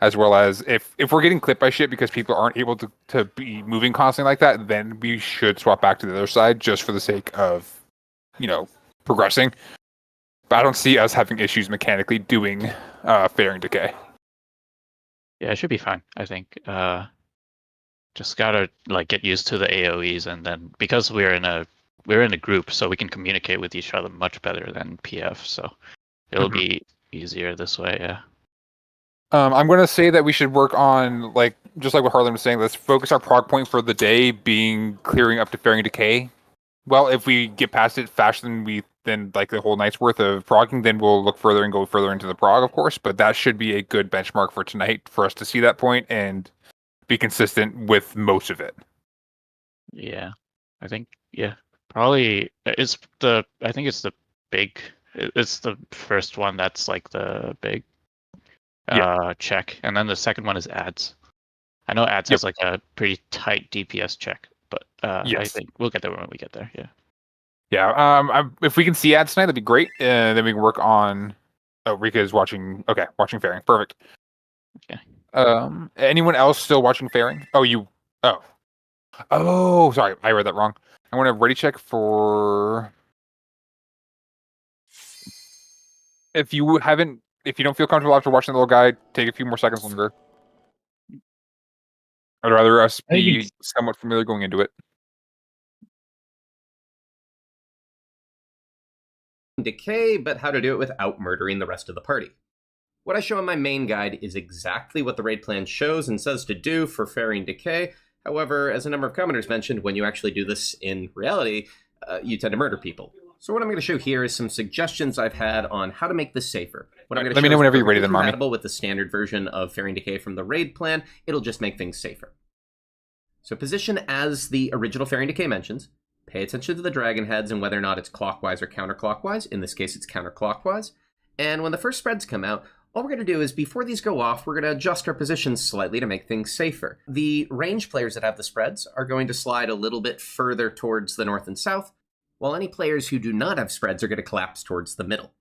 as well as if we're getting clipped by shit because people aren't able to be moving constantly like that, then we should swap back to the other side just for the sake of, progressing. But I don't see us having issues mechanically doing fairing decay. Yeah, it should be fine. I think. Just gotta like get used to the AOE's, and then because we're in a group, so we can communicate with each other much better than PF. So it'll be easier this way. Yeah. I'm going to say that we should work on, just like what Harlan was saying, let's focus our prog point for the day being clearing up to fairing decay. Well, if we get past it faster than like the whole night's worth of progging, then we'll look further and go further into the prog, of course. But that should be a good benchmark for tonight for us to see that point and be consistent with most of it. Yeah, I think probably I think it's the big. It's the first one that's like the big check, and then the second one is ads. I know ads has like a pretty tight DPS check, but I think we'll get there when we get there. Yeah. Yeah. If we can see ads tonight, that'd be great. Then we can work on. Oh, Rika is watching. Okay, watching fairing. Perfect. Okay. Anyone else still watching fairing? Oh, you. Oh, sorry, I read that wrong. I want to ready check for. If you don't feel comfortable after watching the little guy, take a few more seconds longer. I'd rather us be somewhat familiar going into it. Decay, but how to do it without murdering the rest of the party. What I show in my main guide is exactly what the raid plan shows and says to do for fairing decay. However, as a number of commenters mentioned, when you actually do this in reality, you tend to murder people. So what I'm going to show here is some suggestions I've had on how to make this safer. What I'm going to Let me show know is whenever you're ready perfectly then, Marmy. compatible with the standard version of Fairing Decay from the raid plan. It'll just make things safer. So position as the original Fairing Decay mentions. Pay attention to the dragon heads and whether or not it's clockwise or counterclockwise. In this case, it's counterclockwise. And when the first spreads come out, all we're going to do is, before these go off, we're going to adjust our positions slightly to make things safer. The range players that have the spreads are going to slide a little bit further towards the north and south, while any players who do not have spreads are going to collapse towards the middle.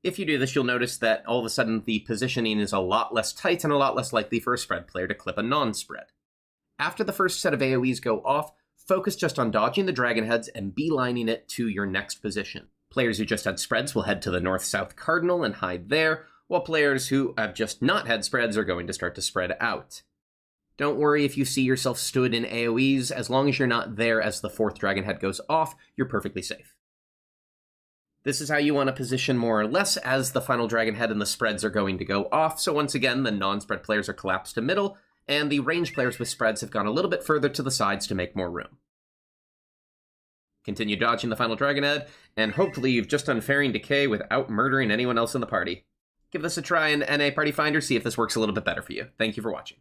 If you do this, you'll notice that all of a sudden the positioning is a lot less tight and a lot less likely for a spread player to clip a non-spread. After the first set of AoEs go off, focus just on dodging the dragon heads and beelining it to your next position. Players who just had spreads will head to the north-south cardinal and hide there, while players who have just not had spreads are going to start to spread out. Don't worry if you see yourself stood in AoEs, as long as you're not there as the fourth dragon head goes off, you're perfectly safe. This is how you want to position more or less as the final dragon head and the spreads are going to go off, so once again the non-spread players are collapsed to middle, and the range players with spreads have gone a little bit further to the sides to make more room. Continue dodging the final dragon head, and hopefully you've just done Fairing Decay without murdering anyone else in the party. Give this a try in NA Party Finder, see if this works a little bit better for you. Thank you for watching.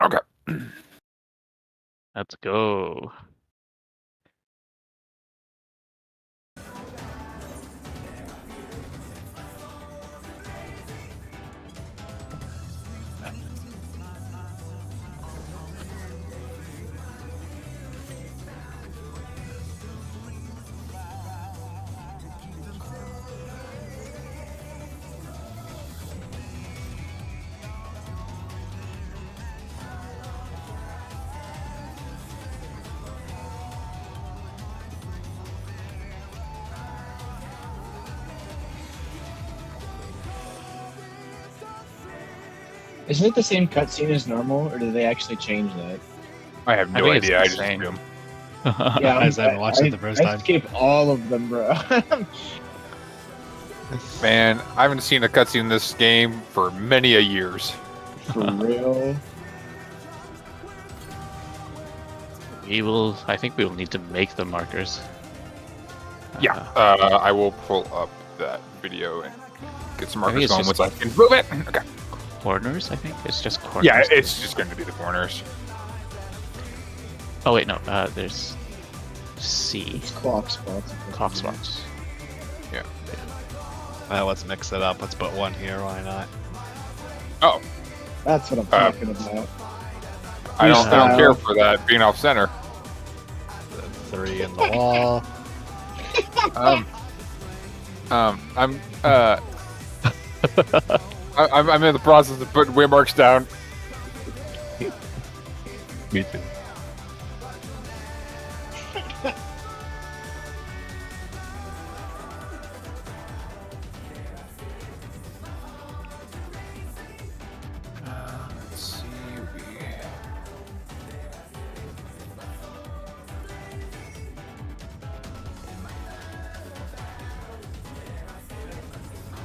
Okay. Let's go. Isn't it the same cutscene as normal, or did they actually change that? I have I no think it's idea. the I just same. assume. Yeah, I just haven't watched it the first I time. skipped all of them, bro. Man, I haven't seen a cutscene in this game for many a years. For real. I think we will need to make the markers. Yeah. I will pull up that video and get some I think markers it's going just- once I can move it. Okay. Corners, I think? It's just corners. Yeah, it's just going to be the corners. Oh wait, no, there's C. It's clock spots. Clock spots. Let's mix it up. Let's put one here. Why not? Oh, That's what I'm talking about. I don't Freestyle. care for that being off center. The 3 in the wall. I'm in the process of putting waymarks down. Me too. Let's see.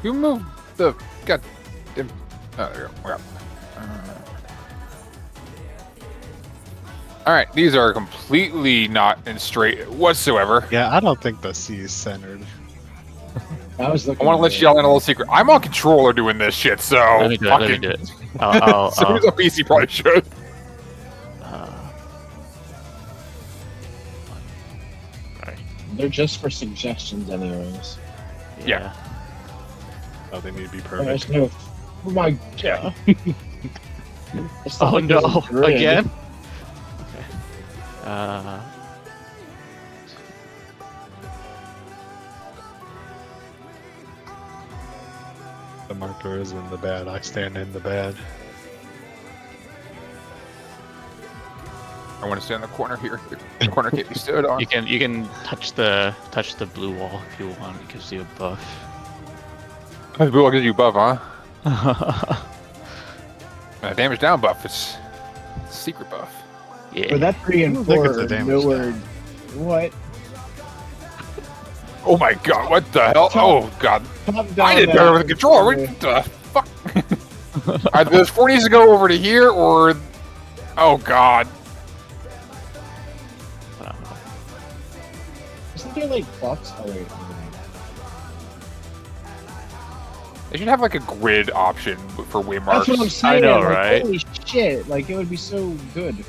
You move the god. Oh, there we go. All right, these are completely not in straight whatsoever. Yeah, I don't think the C is centered. I was looking. I want to let y'all in a little secret. I'm on controller doing this shit, so Let me do it. Let me do it. I'll, so who's on PC probably should. Sorry. They're just for suggestions, anyways. Yeah. Oh, they need to be There's perfect. no. Oh my god. Oh no! Again? Okay. The marker is in the bed. I stand in the bed. I want to stay in the corner here. The corner can't be stood on. you can touch the blue wall if you want. It gives you a buff. Blue wall gives you a buff, huh? Damage down buff. It's a secret buff. Yeah. But that 3 and I think 4 it's a are damage nowhere. down. What? Oh my god! What the hell? Oh god! Top down I did better with the controller. What the fuck? Are those 4 needs to go over to here, or? Oh god! Isn't there like buffs? Oh wait. They should have like a grid option for waymarks. That's what I'm saying. know, like, right? Holy shit! Like it would be so good.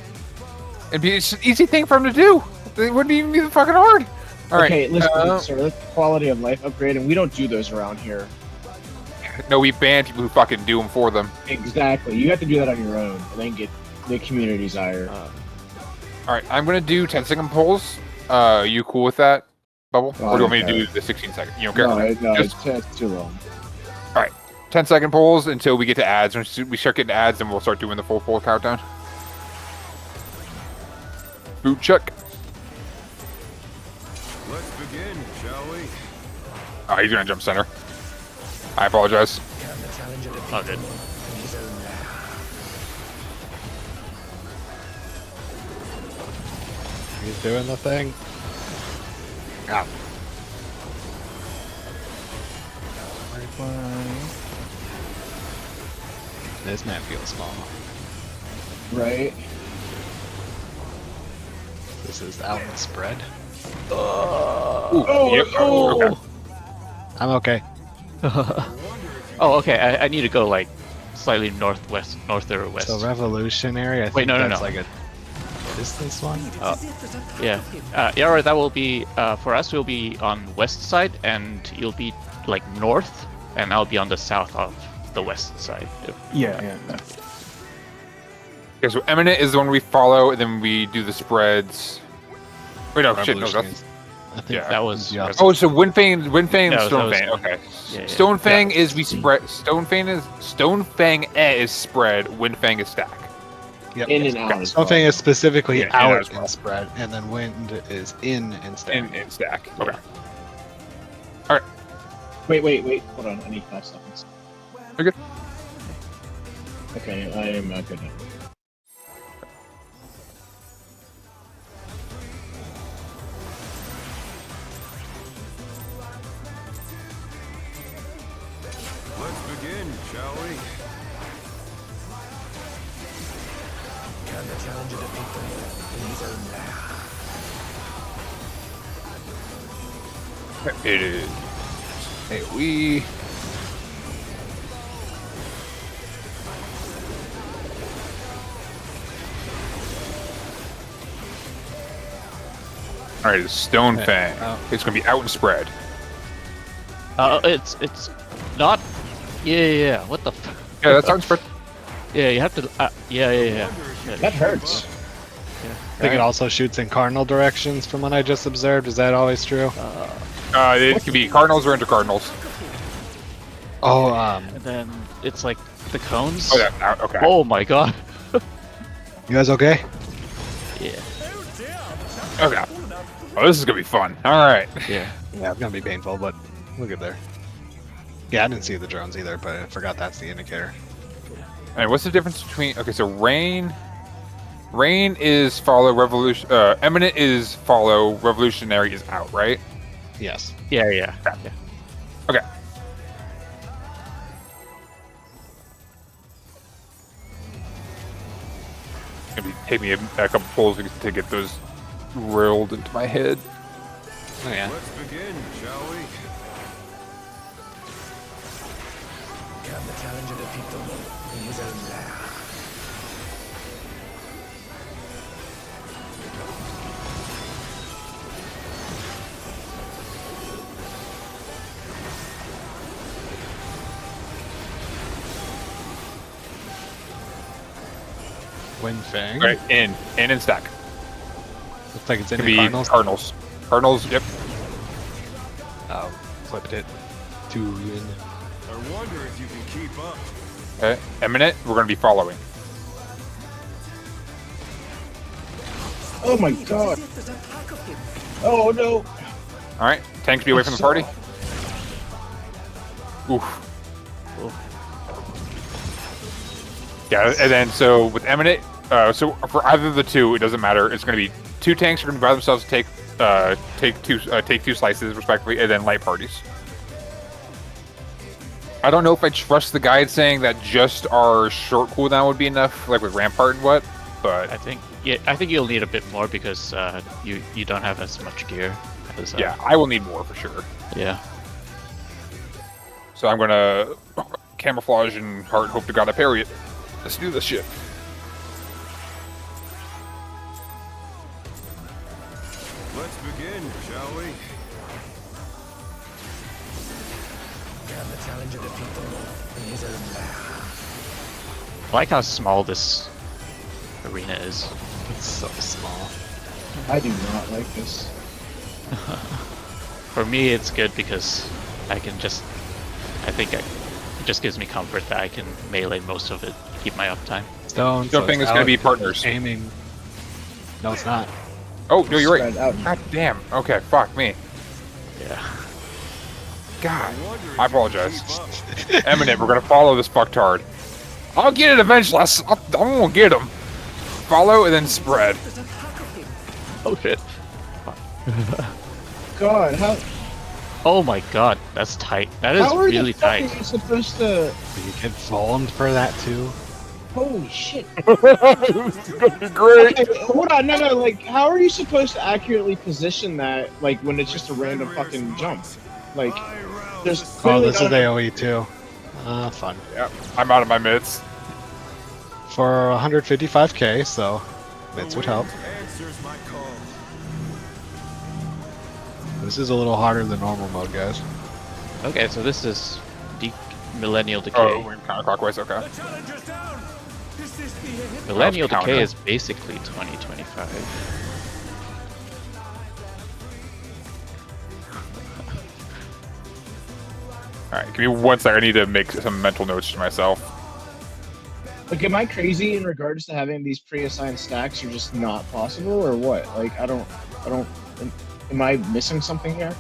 It'd be it's an easy thing for them to do. It wouldn't even be fucking hard. All right. Okay, listen, sir. That's quality of life upgrade, and we don't do those around here. No, we ban people who fucking do them for them. Exactly. You have to do that on your own, and then get the community's ire. All right, I'm gonna do 10-second polls. You cool with that, Bubble? Oh, Or do you want me to okay. do the 16-second? You don't care? No, Just it's too long. 10-second polls until we get to ads. When we start getting ads, then we'll start doing the full poll countdown. Boot check. Let's begin, shall we? Oh, he's gonna jump center. I apologize. Oh, good. He's doing the thing. Ow. This map feels small. Right? This is out and spread. Ooh, Oh, yep. oh. Okay. I'm okay. Oh, okay. I need to go like slightly north or west. So revolutionary. I think Wait, no. that's like a. What is this one? Yeah. Yeah, right, that will be for us. We'll be on west side, and you'll be like north, and I'll be on the south of the west side. Yeah. Okay, so Eminent is the one we follow, and then we do the spreads. Wait, no, shit, no, Revolution that's... I think Yeah. That was Yeah. Oh, so Windfang and Yeah, that Stonefang. was- Okay. yeah. Stonefang is we spread. Stonefang is spread. Windfang is stack. Yep. In and out. as Something well. is specifically Yeah, in and out out as well. and spread, and then wind is in and stack. In stack. Okay. Wait. Hold on. I need 5 seconds. You're good. Okay, I am good now. Let's begin, shall we? Can the challenger defeat them in his own lair? It is. Hey, we. All right, it's Stonefang. Oh. It's gonna be out and spread. It's not. Yeah. What the? Yeah, that's out and spread. Yeah, you have to. Yeah. That hurts. I think it also shoots in cardinal directions from what I just observed. Is that always true? It could be Cardinals or into Cardinals. Oh, And then it's like the cones. Oh, yeah. Out. Okay. Oh my god. you guys okay? Yeah. Okay. Oh, this is gonna be fun. All right. Yeah. Yeah, it's gonna be painful, but we'll get there. Yeah, I didn't see the drones either, but I forgot that's the indicator. All right. What's the difference between? Okay, so Rain is follow revolution. Eminent is follow. Revolutionary is out. Right. Yes. Yeah. Okay. take me a couple pulls to get those rolled into my head. Oh yeah. Let's begin, shall we? Can the challenger defeat the wolf in his own lair? Win Fang. Right, in stack. Looks like it's in Could the be Cardinals. Cardinals. Cardinals, yep. Flipped it. 2 in. I wonder if you can keep up. Okay, Eminent, we're going to be following. Oh my god. Oh no. Alright, tanks be away from the party. Oof. Yeah, and then so with Eminent, so for either of the two, it doesn't matter. It's going to be 2 tanks are going to by themselves take two slices respectively, and then light parties. I don't know if I trust the guide saying that just our short cooldown would be enough, like with Rampart and what, but I think you'll need a bit more because you don't have as much gear. As, yeah, I will need more for sure. Yeah. So I'm gonna camouflage and hope to God I parry it. Let's do this shit. Let's begin, shall we? Can the challenger defeat the wolf in his own lair? I like how small this arena is. It's so small. I do not like this. For me, it's good because I can just. It just gives me comfort that I can melee most of it, keep my uptime. Stone. Jumping is going to be partners. Aiming. No, it's not. Oh, no, you're right. Spread out. God damn. Okay, fuck me. Yeah. God, I wonder if I you can apologize. keep up. Eminent, we're going to follow this fucktard. I'll get it eventually. I'm going to get him. Follow and then spread. Oh shit. God, how Oh my god, that's tight. That is how are really the fuck tight. are you supposed to? You get fallen for that too. Holy shit! Great. Okay, hold on, no, like, how are you supposed to accurately position that, like, when it's just a random fucking jump? Like, I rouse there's the Oh, clearly this is not- AoE too. Fun. Yep, I'm out of my mitts. For 155k, so mitts would help. wind answers my call. This is a little harder than normal mode, guys. Okay, so this is Millennial Decay. Oh, we're counterclockwise, okay. The challenger's down! Is this the end? Millennial counter. Decay is basically 2025. Alright, give me 1 second. I need to make some mental notes to myself. Like, am I crazy in regards to having these pre-assigned stacks are just not possible, or what? Like, I don't. Am I missing something here?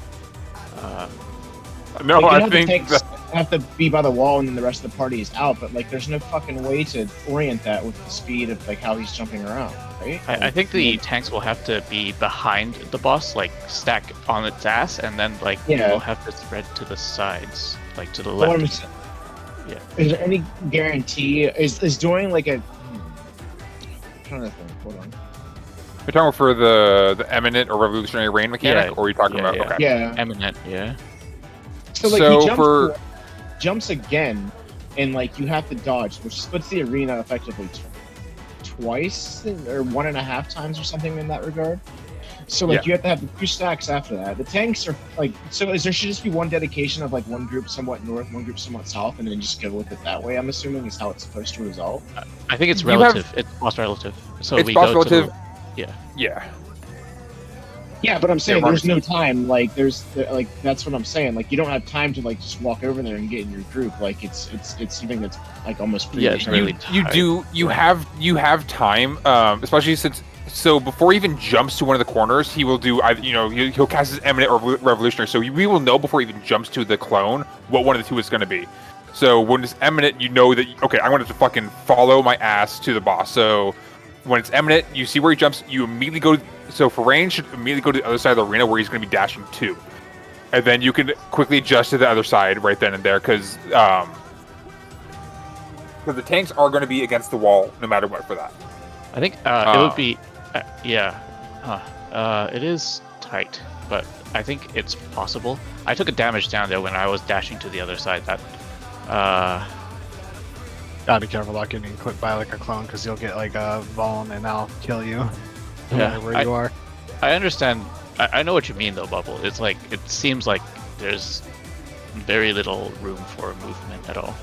No, Like, you I know, the think tanks that, have to be by the wall, and then the rest of the party is out. But like, there's no fucking way to orient that with the speed of like how he's jumping around, right? I think the tanks will have to be behind the boss, like stack on its ass, and then like Yeah. will have to spread to the sides, like to the But what I'm left. saying- Yeah. Is there any guarantee? Is doing like a? I'm trying to think. Hold on. you're talking for the eminent or revolutionary rain mechanic, Yeah, or are you talking yeah, about? yeah. Okay. Yeah. Eminent, yeah. So like So he jumps, for- jumps again, and like you have to dodge, which splits the arena effectively twice or 1.5 times or something in that regard. So like Yeah. you have to have the 2 stacks after that. The tanks are like, so is there should just be one dedication of like one group somewhat north, one group somewhat south, and then just go with it that way. I'm assuming is how it's supposed to resolve. I think it's You have- relative. It's boss relative. So It's we boss go to relative. the, Yeah. Yeah, but I'm saying Yeah, there's no time. Like like that's what I'm saying. Like you don't have time to like just walk over there and get in your group. Like it's something that's like almost Yeah, it's predetermined. really tight. You have time, especially since so before he even jumps to one of the corners, he will do either he'll cast his eminent or revolutionary. So we will know before he even jumps to the clone what one of the two is going to be. So when it's eminent, you know that okay, I wanted to fucking follow my ass to the boss. So when it's eminent, you see where he jumps, you immediately go. So for range, should immediately go to the other side of the arena where he's going to be dashing to, and then you can quickly adjust to the other side right then and there because the tanks are going to be against the wall no matter what for that. I think it would be, yeah. It is tight, but I think it's possible. I took a damage down there when I was dashing to the other side. That, Gotta be careful about getting clipped by like a clone, because you'll get like a Vaughn and I'll kill you. No Yeah, matter where you are. I understand. I know what you mean though, Bubble. It's like it seems like there's very little room for movement at all.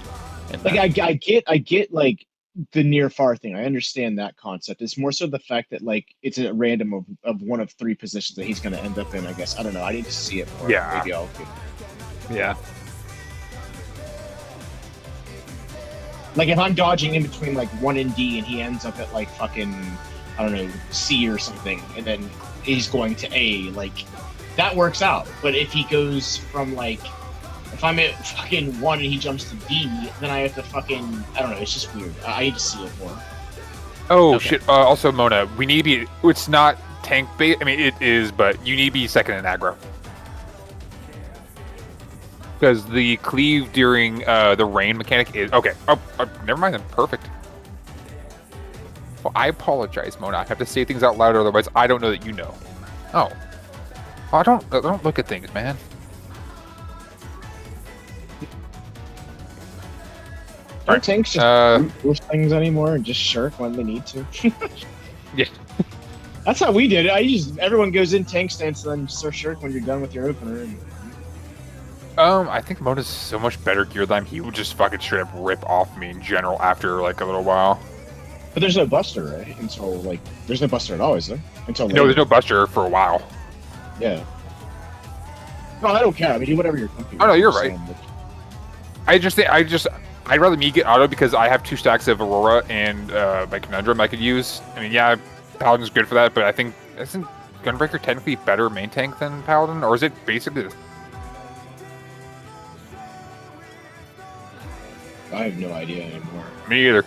Like I get like the near far thing. I understand that concept. It's more so the fact that like it's a random of one of 3 positions that he's going to end up in. I guess I don't know. I need to see it more. Yeah. Maybe I'll. Yeah. Like if I'm dodging in between like 1 and D and he ends up at like fucking I don't know C or something, and then he's going to A, like that works out. But if he goes from like if I'm at fucking 1 and he jumps to D, then I have to fucking I don't know. It's just weird. I need to see it more. Oh Okay. shit! Also, Mona, we need to be. It's not tank bait. I mean, it is, but you need to be second in aggro. Because the cleave during the rain mechanic is okay. Oh, never mind then. Perfect. Well, I apologize, Mona. I have to say things out loud, otherwise I don't know that you know. Oh, I don't look at things, man. Don't tanks just those things anymore and just shirk when they need to. Yeah. That's how we did it. Everyone goes in tank stance and then start shirk when you're done with your opener. And... I think Mona's so much better gear than he would just fucking straight up rip off me in general after like a little while. But there's no buster, right? Until like there's no buster at all, is there? Until No, there's no buster for a while. Yeah. No, I don't care. I mean, do whatever you're comfortable. Oh no, with. you're I'm right. saying, like, I'd rather me get auto because I have 2 stacks of Aurora and my Conundrum I could use. I mean, yeah, Paladin's good for that, but I think isn't Gunbreaker technically better main tank than Paladin, or is it basically? I have no idea anymore. Me either.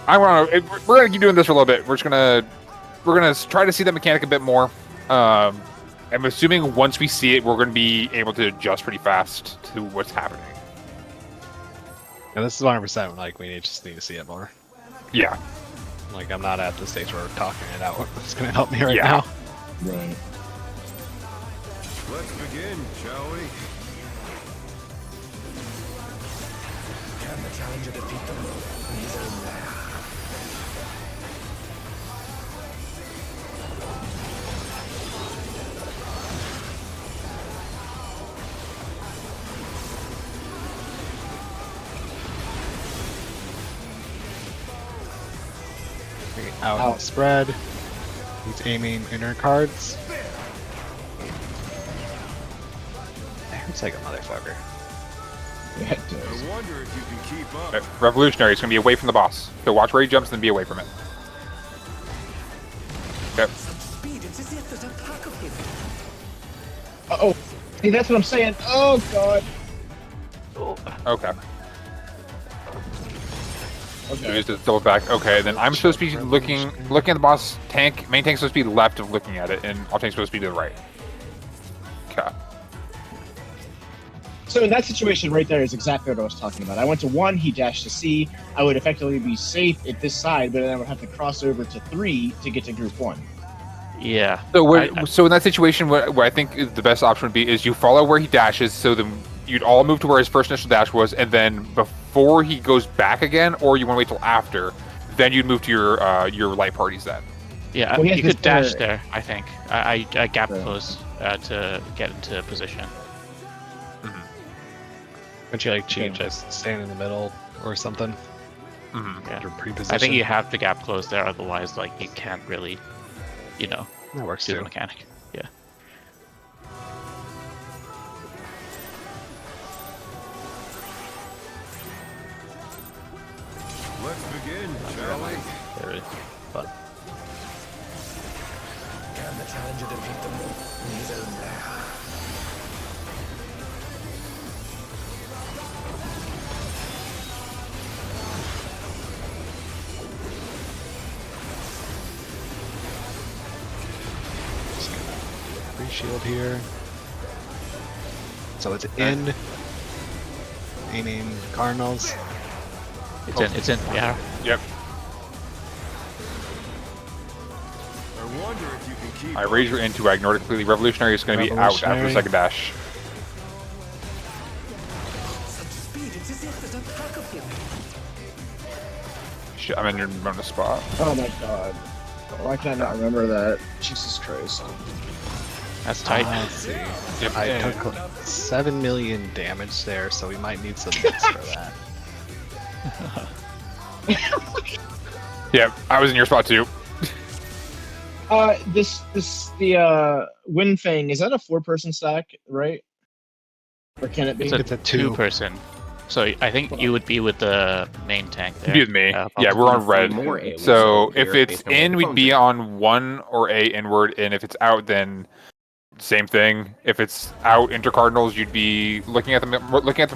I want to. We're gonna keep doing this for a little bit. We're gonna try to see that mechanic a bit more. I'm assuming once we see it, we're gonna be able to adjust pretty fast to what's happening. And this is 100% like we just need to see it more. Yeah. Like I'm not at the stage where we're talking it out. It's gonna help me right Yeah. now. Right. Let's begin, shall we? Can the challenger defeat the moon in his own lair? Out spread. He's aiming inner cards. That hurts like a motherfucker. Yeah, it does. I wonder if you can keep up. Revolutionary is gonna be away from the boss. So watch where he jumps and then be away from it. Okay. Speed, it's as if there's a pack of him. Oh, see, that's what I'm saying. Oh god. Okay. Okay. Just double back. Okay, then I'm supposed to be looking at the boss tank. Main tank's supposed to be left of looking at it, and alt tank's supposed to be to the right. Okay. So in that situation right there is exactly what I was talking about. I went to 1, he dashed to C. I would effectively be safe at this side, but then I would have to cross over to 3 to get to group 1. Yeah. So so in that situation, what I think is the best option would be is you follow where he dashes, so then you'd all move to where his first initial dash was, and then before he goes back again, or you want to wait till after, then you'd move to your light parties then. Yeah, Well, he has you this could dash pair- there, I think. I gap Yeah. close to get into position. Can't you like change just stand in the middle or something? Yeah. Or pre-position? I think you have to gap close there, otherwise, like, you can't really, that works do the too. mechanic. Yeah. Let's begin, shall we? But Can the challenger defeat the moon in his own lair? free shield here. So it's in. Aiming Cardinals. It's in, yeah. Yep. keep I raise your into. I ignored it completely. Revolutionary is going to be out after the Revolutionary. second dash. Such speed, it's as if there's a pack of him. Shit, I'm in your bonus spot. Oh my god. Why can I not remember that? Jesus Christ. That's tight. Let's see. Yep. I took 7 million damage there, so we might need some hits for that. Yeah, I was in your spot too. The Wind Fang, is that a 4-person stack, right? Or can it be? It's a It's a 2. two-person. So I think you would be with the main tank there. Be with me. Yeah, we're on red. More AoEs So appear if it's based on where in, the we'd clones be are. on 1 or A inward, and if it's out, then same thing. If it's out intercardinals, you'd be looking at the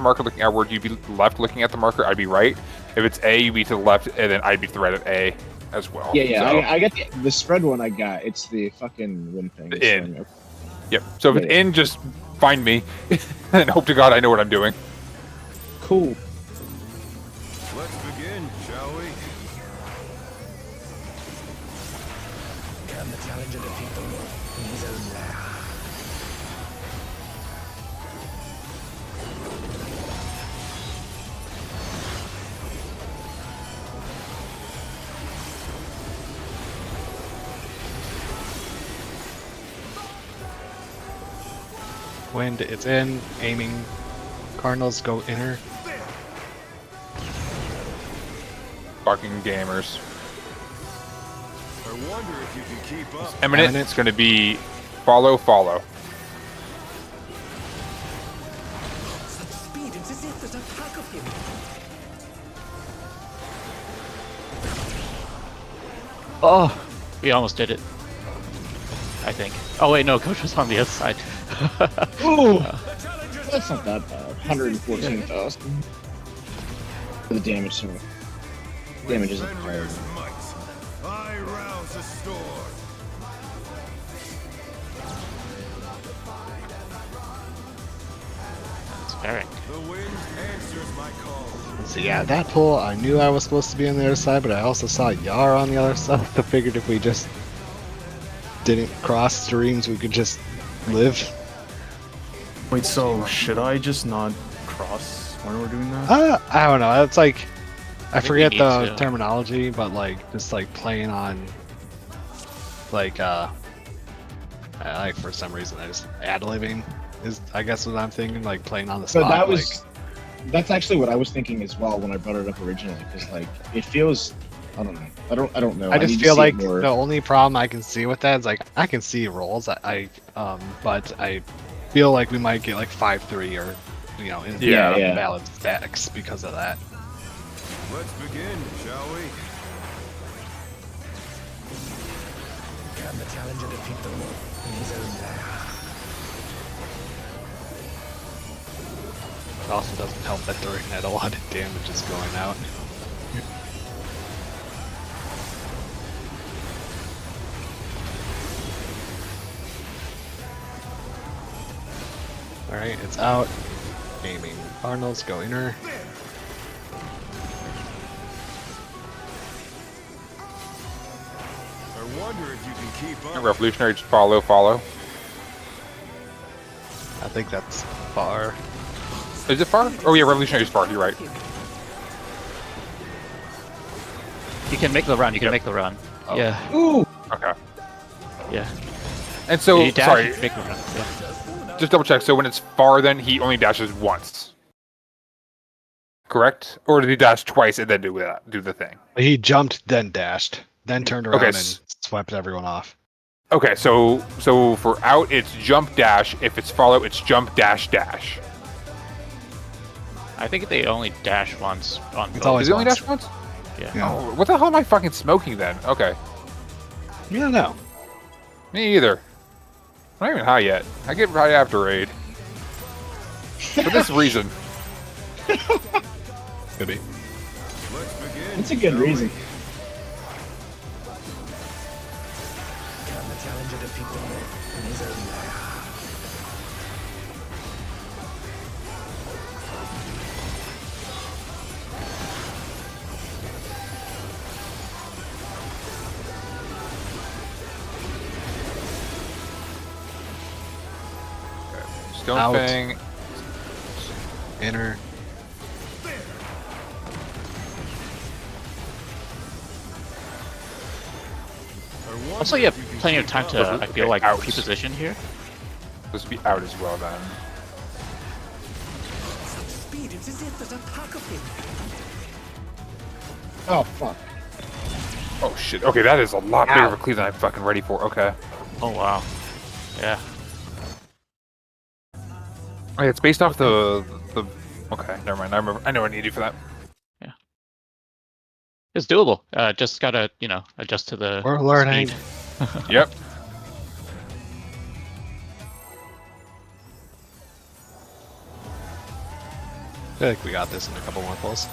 marker, looking outward. You'd be left looking at the marker. I'd be right. If it's A, you'd be to the left, and then I'd be to the right of A as well. Yeah, So, I get the spread one I got. It's the fucking Wind Fang. The in. So, Yep. So if it's Yeah. in, just find me, and hope to God I know what I'm doing. cool. Let's begin, shall we? Can the challenger defeat them? Wind, it's in, aiming. Cardinals go inner. Fucking gamers. I wonder if you can keep up. Eminent. It's going to be follow. Such speed, it's as if there's a pack of him. Oh, we almost did it. I think. Oh wait, no, Coach was on the other side. Ooh, that's not that bad. 114,000. The damage, so damage isn't higher. Fenrir's might. I rouse the storm. It's Varric. The wind answers my call. So yeah, that pull, I knew I was supposed to be on the other side, but I also saw Yar on the other side. I figured if we just didn't cross streams, we could just live. Wait, so should I just not cross when we're doing that? I don't know. It's like I think we forget need the to. terminology, but like just like playing on like I like for some reason I just ad living is I guess what I'm thinking, like playing on the So spot. that was, that's actually what I was thinking as well when I brought it up originally, because like it feels, I don't know, I don't know. I just need to feel see like it more. the only problem I can see with that is like I can see rolls, but I feel like we might get like 5-3 or in Yeah. valid stacks because of that. Let's begin, shall we? Can the challenger defeat them? It also doesn't help that during that a lot of damage is going out. Alright, it's out. Aiming. Arnold's go inner. I wonder if you can keep up. Revolutionary, just follow. I think that's far. Is it far? Oh yeah, Revolutionary is far. You're right. You can make the run. You can Yep. make the run. Oh. Yeah. Ooh, Okay. Yeah. And so, You dash, sorry, make the run. Yeah. just double check. So when it's far, then he only dashes once. Correct? Or did he dash twice and then do the thing? He jumped, then dashed, then turned around Okay, and swept everyone off. Okay, so for out, it's jump dash. If it's follow, it's jump dash dash. I think they only dash once on It's both. always Is it only once. dash once? Yeah. Yeah. Oh, what the hell am I fucking smoking then? Okay. You don't know. Me either. I'm not even high yet. I get high after raid. For this reason. Could be. Let's begin. that's a good shall we? reason. Can the challenger defeat them? Stone Out. Fang. Inner. Also, you have plenty of time to, I feel like, Out. reposition here. Supposed to be out as well then. Speed, it's as if there's a pack of him. Oh fuck. Oh shit. Okay, that is a lot bigger of a cleave than I'm fucking ready for. Okay. Oh wow. Yeah. Oh, yeah, it's based off the. Okay, never mind. I know what I need to do for that. Yeah. It's doable. Just gotta, adjust to the We're learning. speed. Yep. I feel like we got this in a couple more pulls.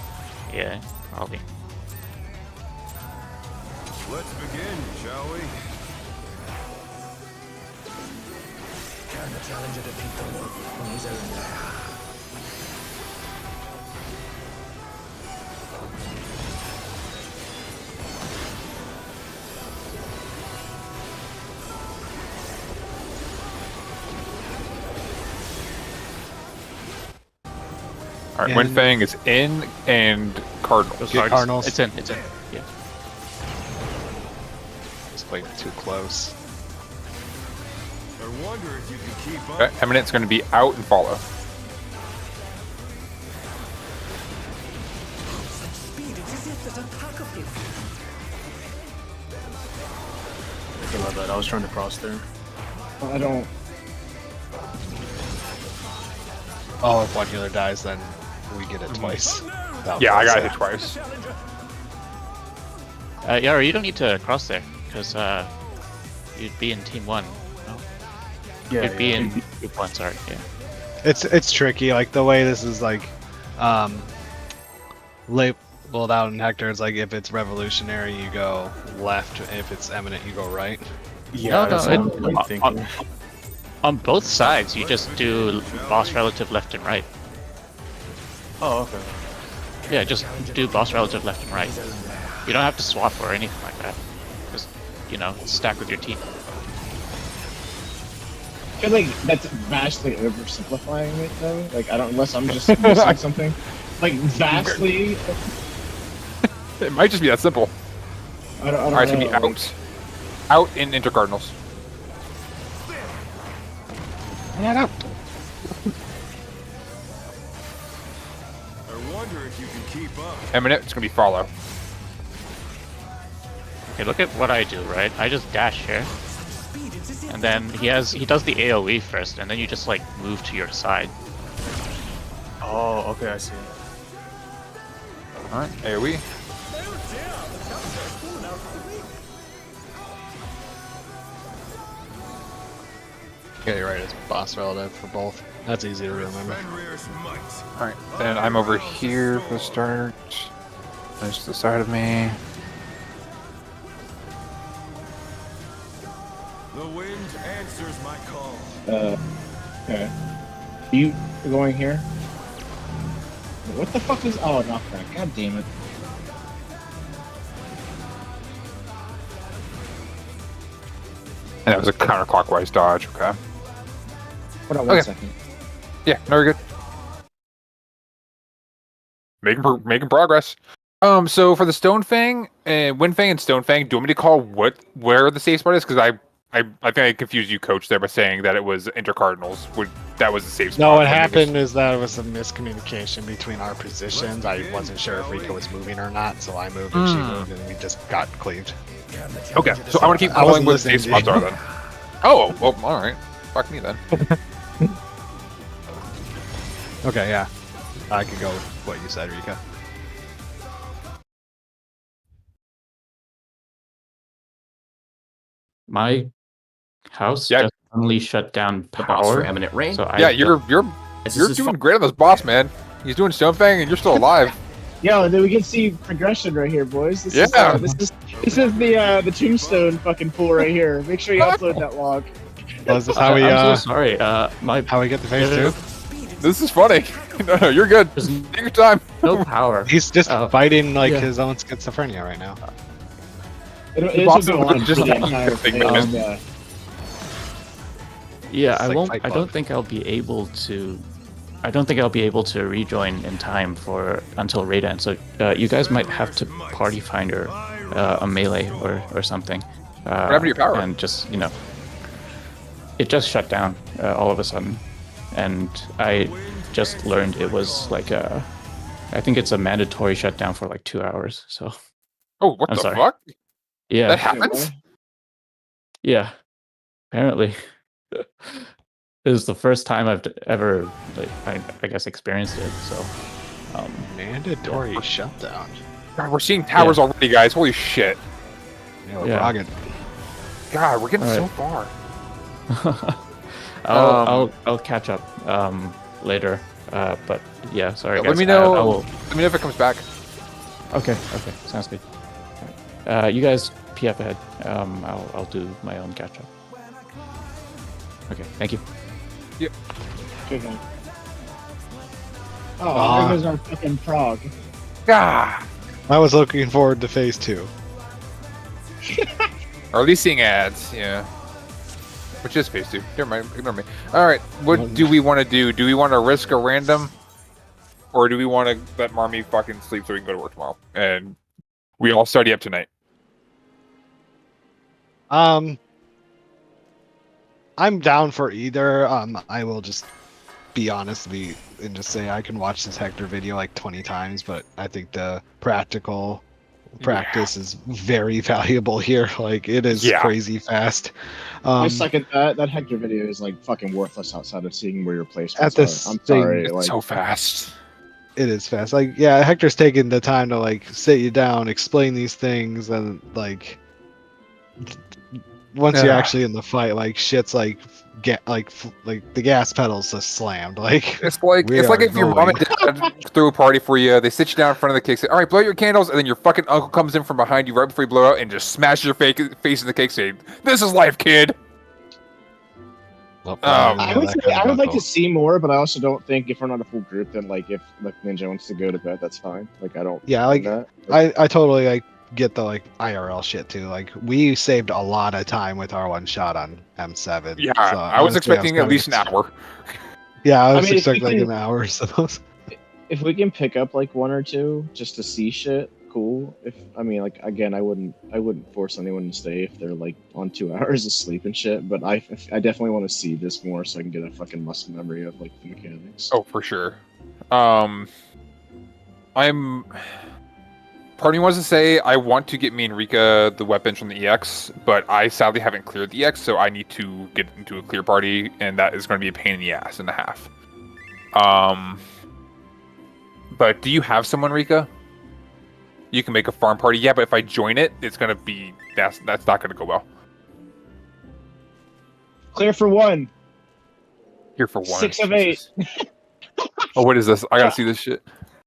Yeah, probably. Let's begin, shall we? Can the challenger defeat the wolf on his own lair? All right, And- Wind Fang is in and Cardinals. Those Get cards- Cardinals. It's in. Yeah. It's played too close. I wonder if you can keep up. Okay, Eminent's going to be out and follow. Speed, it's as if there's a pack of him. I love that. I was trying to cross there. I don't. Oh, if one healer dies, then we get it twice. That Yeah, I was got sad. hit twice. Yara, you don't need to cross there, because you'd be in team 1. No? Yeah, You'd be yeah. in group 1, sorry. Yeah. It's tricky. Like the way this is like labeled out in Hector, it's like if it's revolutionary, you go left. If it's eminent, you go right. Yeah, No, that's no, what I'm thinking. On both sides, you just do boss relative left and right. Oh, okay. Yeah, just do boss relative left and right. You don't have to swap or anything like that. Just, stack with your team. I feel like that's vastly oversimplifying it though. Like I don't, unless I'm just missing something. Like vastly. It might just be that simple. I don't All right, it's know. going to be out. Out in Inter Cardinals. Not out. I wonder if you can keep up. Eminent, it's going to be follow. Okay, look at what I do, right? I just dash here, Speed, it's as if and then he does the AoE first, and then you just move to your side. Oh, okay, I see. All right, AoE. Yeah, you're right. It's boss relative for both. That's easy to remember. Fenrir's might. All right, then I'm over here for the start. Nice to the side of me. The wind answers my call. Okay. You going here? What the fuck is? Oh, knockback. God damn it. And that was a counterclockwise dodge. Okay. Hold on one Okay. second. Yeah, no, you're good. Making progress. So for the Stone Fang, Wind Fang and Stone Fang, do you want me to call where the safe spot is? Because I think I confused you, Coach, there by saying that it was Inter Cardinals. That was the safe spot. No, what when it was- happened is that it was a miscommunication between our positions. I wasn't sure if Rika was moving or not, so I moved and she moved, and we just got cleaved. Okay, so I want to keep I calling wasn't where the safe listening spots to are you. then. Oh, well, all right. Fuck me then. Okay, yeah. I could go with what you said, Rika. My house Yeah. just suddenly shut down The boss for power. Eminent Rain. So Yeah, you're This you're is doing great on this boss, man. He's doing Stone Fang, and you're still alive. Yo, then we can see progression right here, boys. This Yeah. is the tombstone fucking pool right here. Make sure you upload that log. Oh, is this how we I'm so sorry. how we get the phase two? This is funny. No, you're good. There's Take your time. no power. He's just Oh. fighting like Yeah. his own schizophrenia right now. It boss should go is on just for the a entire big phase, man. yeah. Yeah, It's I like won't. Fight I Club. don't think I'll be able to. I don't think I'll be able to rejoin in time for until raid ends. So you guys might have to party finder a melee or something. What happened to your power? And just it just shut down all of a sudden, and I just learned it was like I think it's a mandatory shutdown for like 2 hours. So Oh, what I'm the sorry. fuck? Yeah, That happens? yeah. Apparently, it was the first time I've ever, like, I guess, experienced it. So, Mandatory shutdown. God, we're seeing towers already, guys. Holy shit. Yeah, we're Yeah. rocking. God, we're getting so Alright. far. I'll catch up later. But yeah, sorry guys. Let me know. I will. Let me know if it comes back. Okay, sounds good. You guys PF ahead. I'll do my own catch up. Okay, thank you. Good one. Oh, there goes our fucking frog. God. I was looking forward to phase 2. Or at least seeing ads, yeah. Which is phase 2. Never mind, ignore me. Alright, what do we want to do? Do we want to risk a random? Or do we want to let Marmy fucking sleep so we can go to work tomorrow? And we all study up tonight. I'm down for either. I will just be honest and just say I can watch this Hector video like 20 times, but I think the practical practice is very valuable here. Like, it is crazy fast. I second that. That Hector video is like fucking worthless outside of seeing where your placements At this are. I'm thing, sorry. It's Like, so fast. It is fast. Like, yeah, Hector's taking the time to like sit you down, explain these things, and like once you're actually in the fight, like shit's like like the gas pedal's just slammed. Like, it's like if your mom and dad threw a party for you, they sit you down in front of the cake, say, "All right, blow out your candles," and then your fucking uncle comes in from behind you right before you blow out and just smashes your face in the cake, saying, "This is life, kid." I would like to see more, but I also don't think if we're not a full group, then like if like Ninja wants to go to bed, that's fine. Like I don't. Yeah, like that. I totally like get the like IRL shit too. Like, we saved a lot of time with our one shot on M7. Yeah, so I was expecting at least an hour. Yeah, I was mean, expecting like an hour or so. If we can pick up like one or two just to see shit, cool. If I mean, like again, I wouldn't force anyone to stay if they're like on 2 hours of sleep and shit. But I definitely want to see this more so I can get a fucking muscle memory of like the mechanics. Oh, for sure. Part of me wants to say I want to get me and Rika the weapons from the EX, but I sadly haven't cleared the EX, so I need to get into a clear party, and that is going to be a pain in the ass and a half. But do you have someone, Rika? You can make a farm party. Yeah, but if I join it, it's going to be that's not going to go well. Clear for one. Here for one. 6 of 8. Oh, what is this? I gotta see this shit.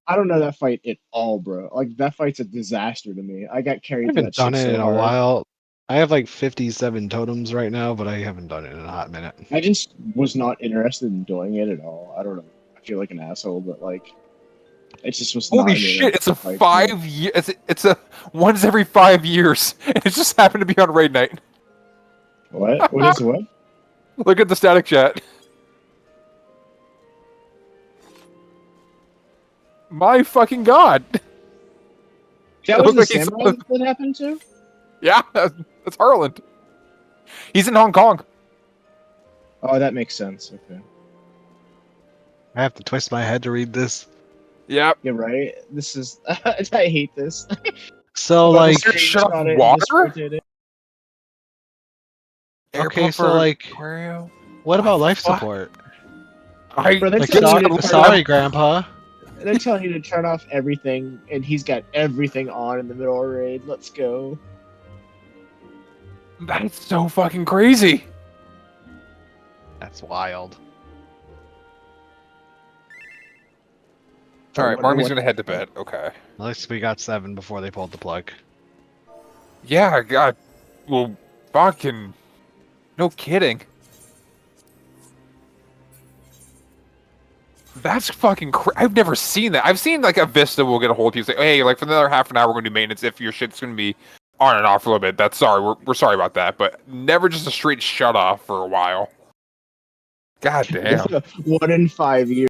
I don't know that fight at all, bro. Like that fight's a disaster to me. I got carried. I haven't done it in a while. I have like 57 totems right now, but I haven't done it in a hot minute. I just was not interested in doing it at all. I don't know. I feel like an asshole, but like, it just was. Holy not shit! It's a 5 year. It's a once every 5 years, and it just happened to be on raid night. What? What is what? Look at the static chat. My fucking god! That was the samurai that happened to? Yeah, that's Harland. He's in Hong Kong. Oh, that makes sense. Okay. I have to twist my head to read this. Yep. You're right. This is. I hate this. So like, shut off water. Okay, so like, what about life support? Like, sorry, Grandpa. They're telling you to turn off everything, and he's got everything on in the middle of raid. Let's go. That's so fucking crazy. That's wild. All right, Marmy's gonna head to bed. Okay. At least we got 7 before they pulled the plug. Yeah, God. Well, fucking. No kidding. That's fucking I've never seen that. I've seen like a Vista will get a hold of you and say, hey, like for another half an hour we're gonna do maintenance if your shit's gonna be on and off for a little bit. That's sorry. We're sorry about that. But never just a straight shut off for a while. God damn. 1 in 5 years.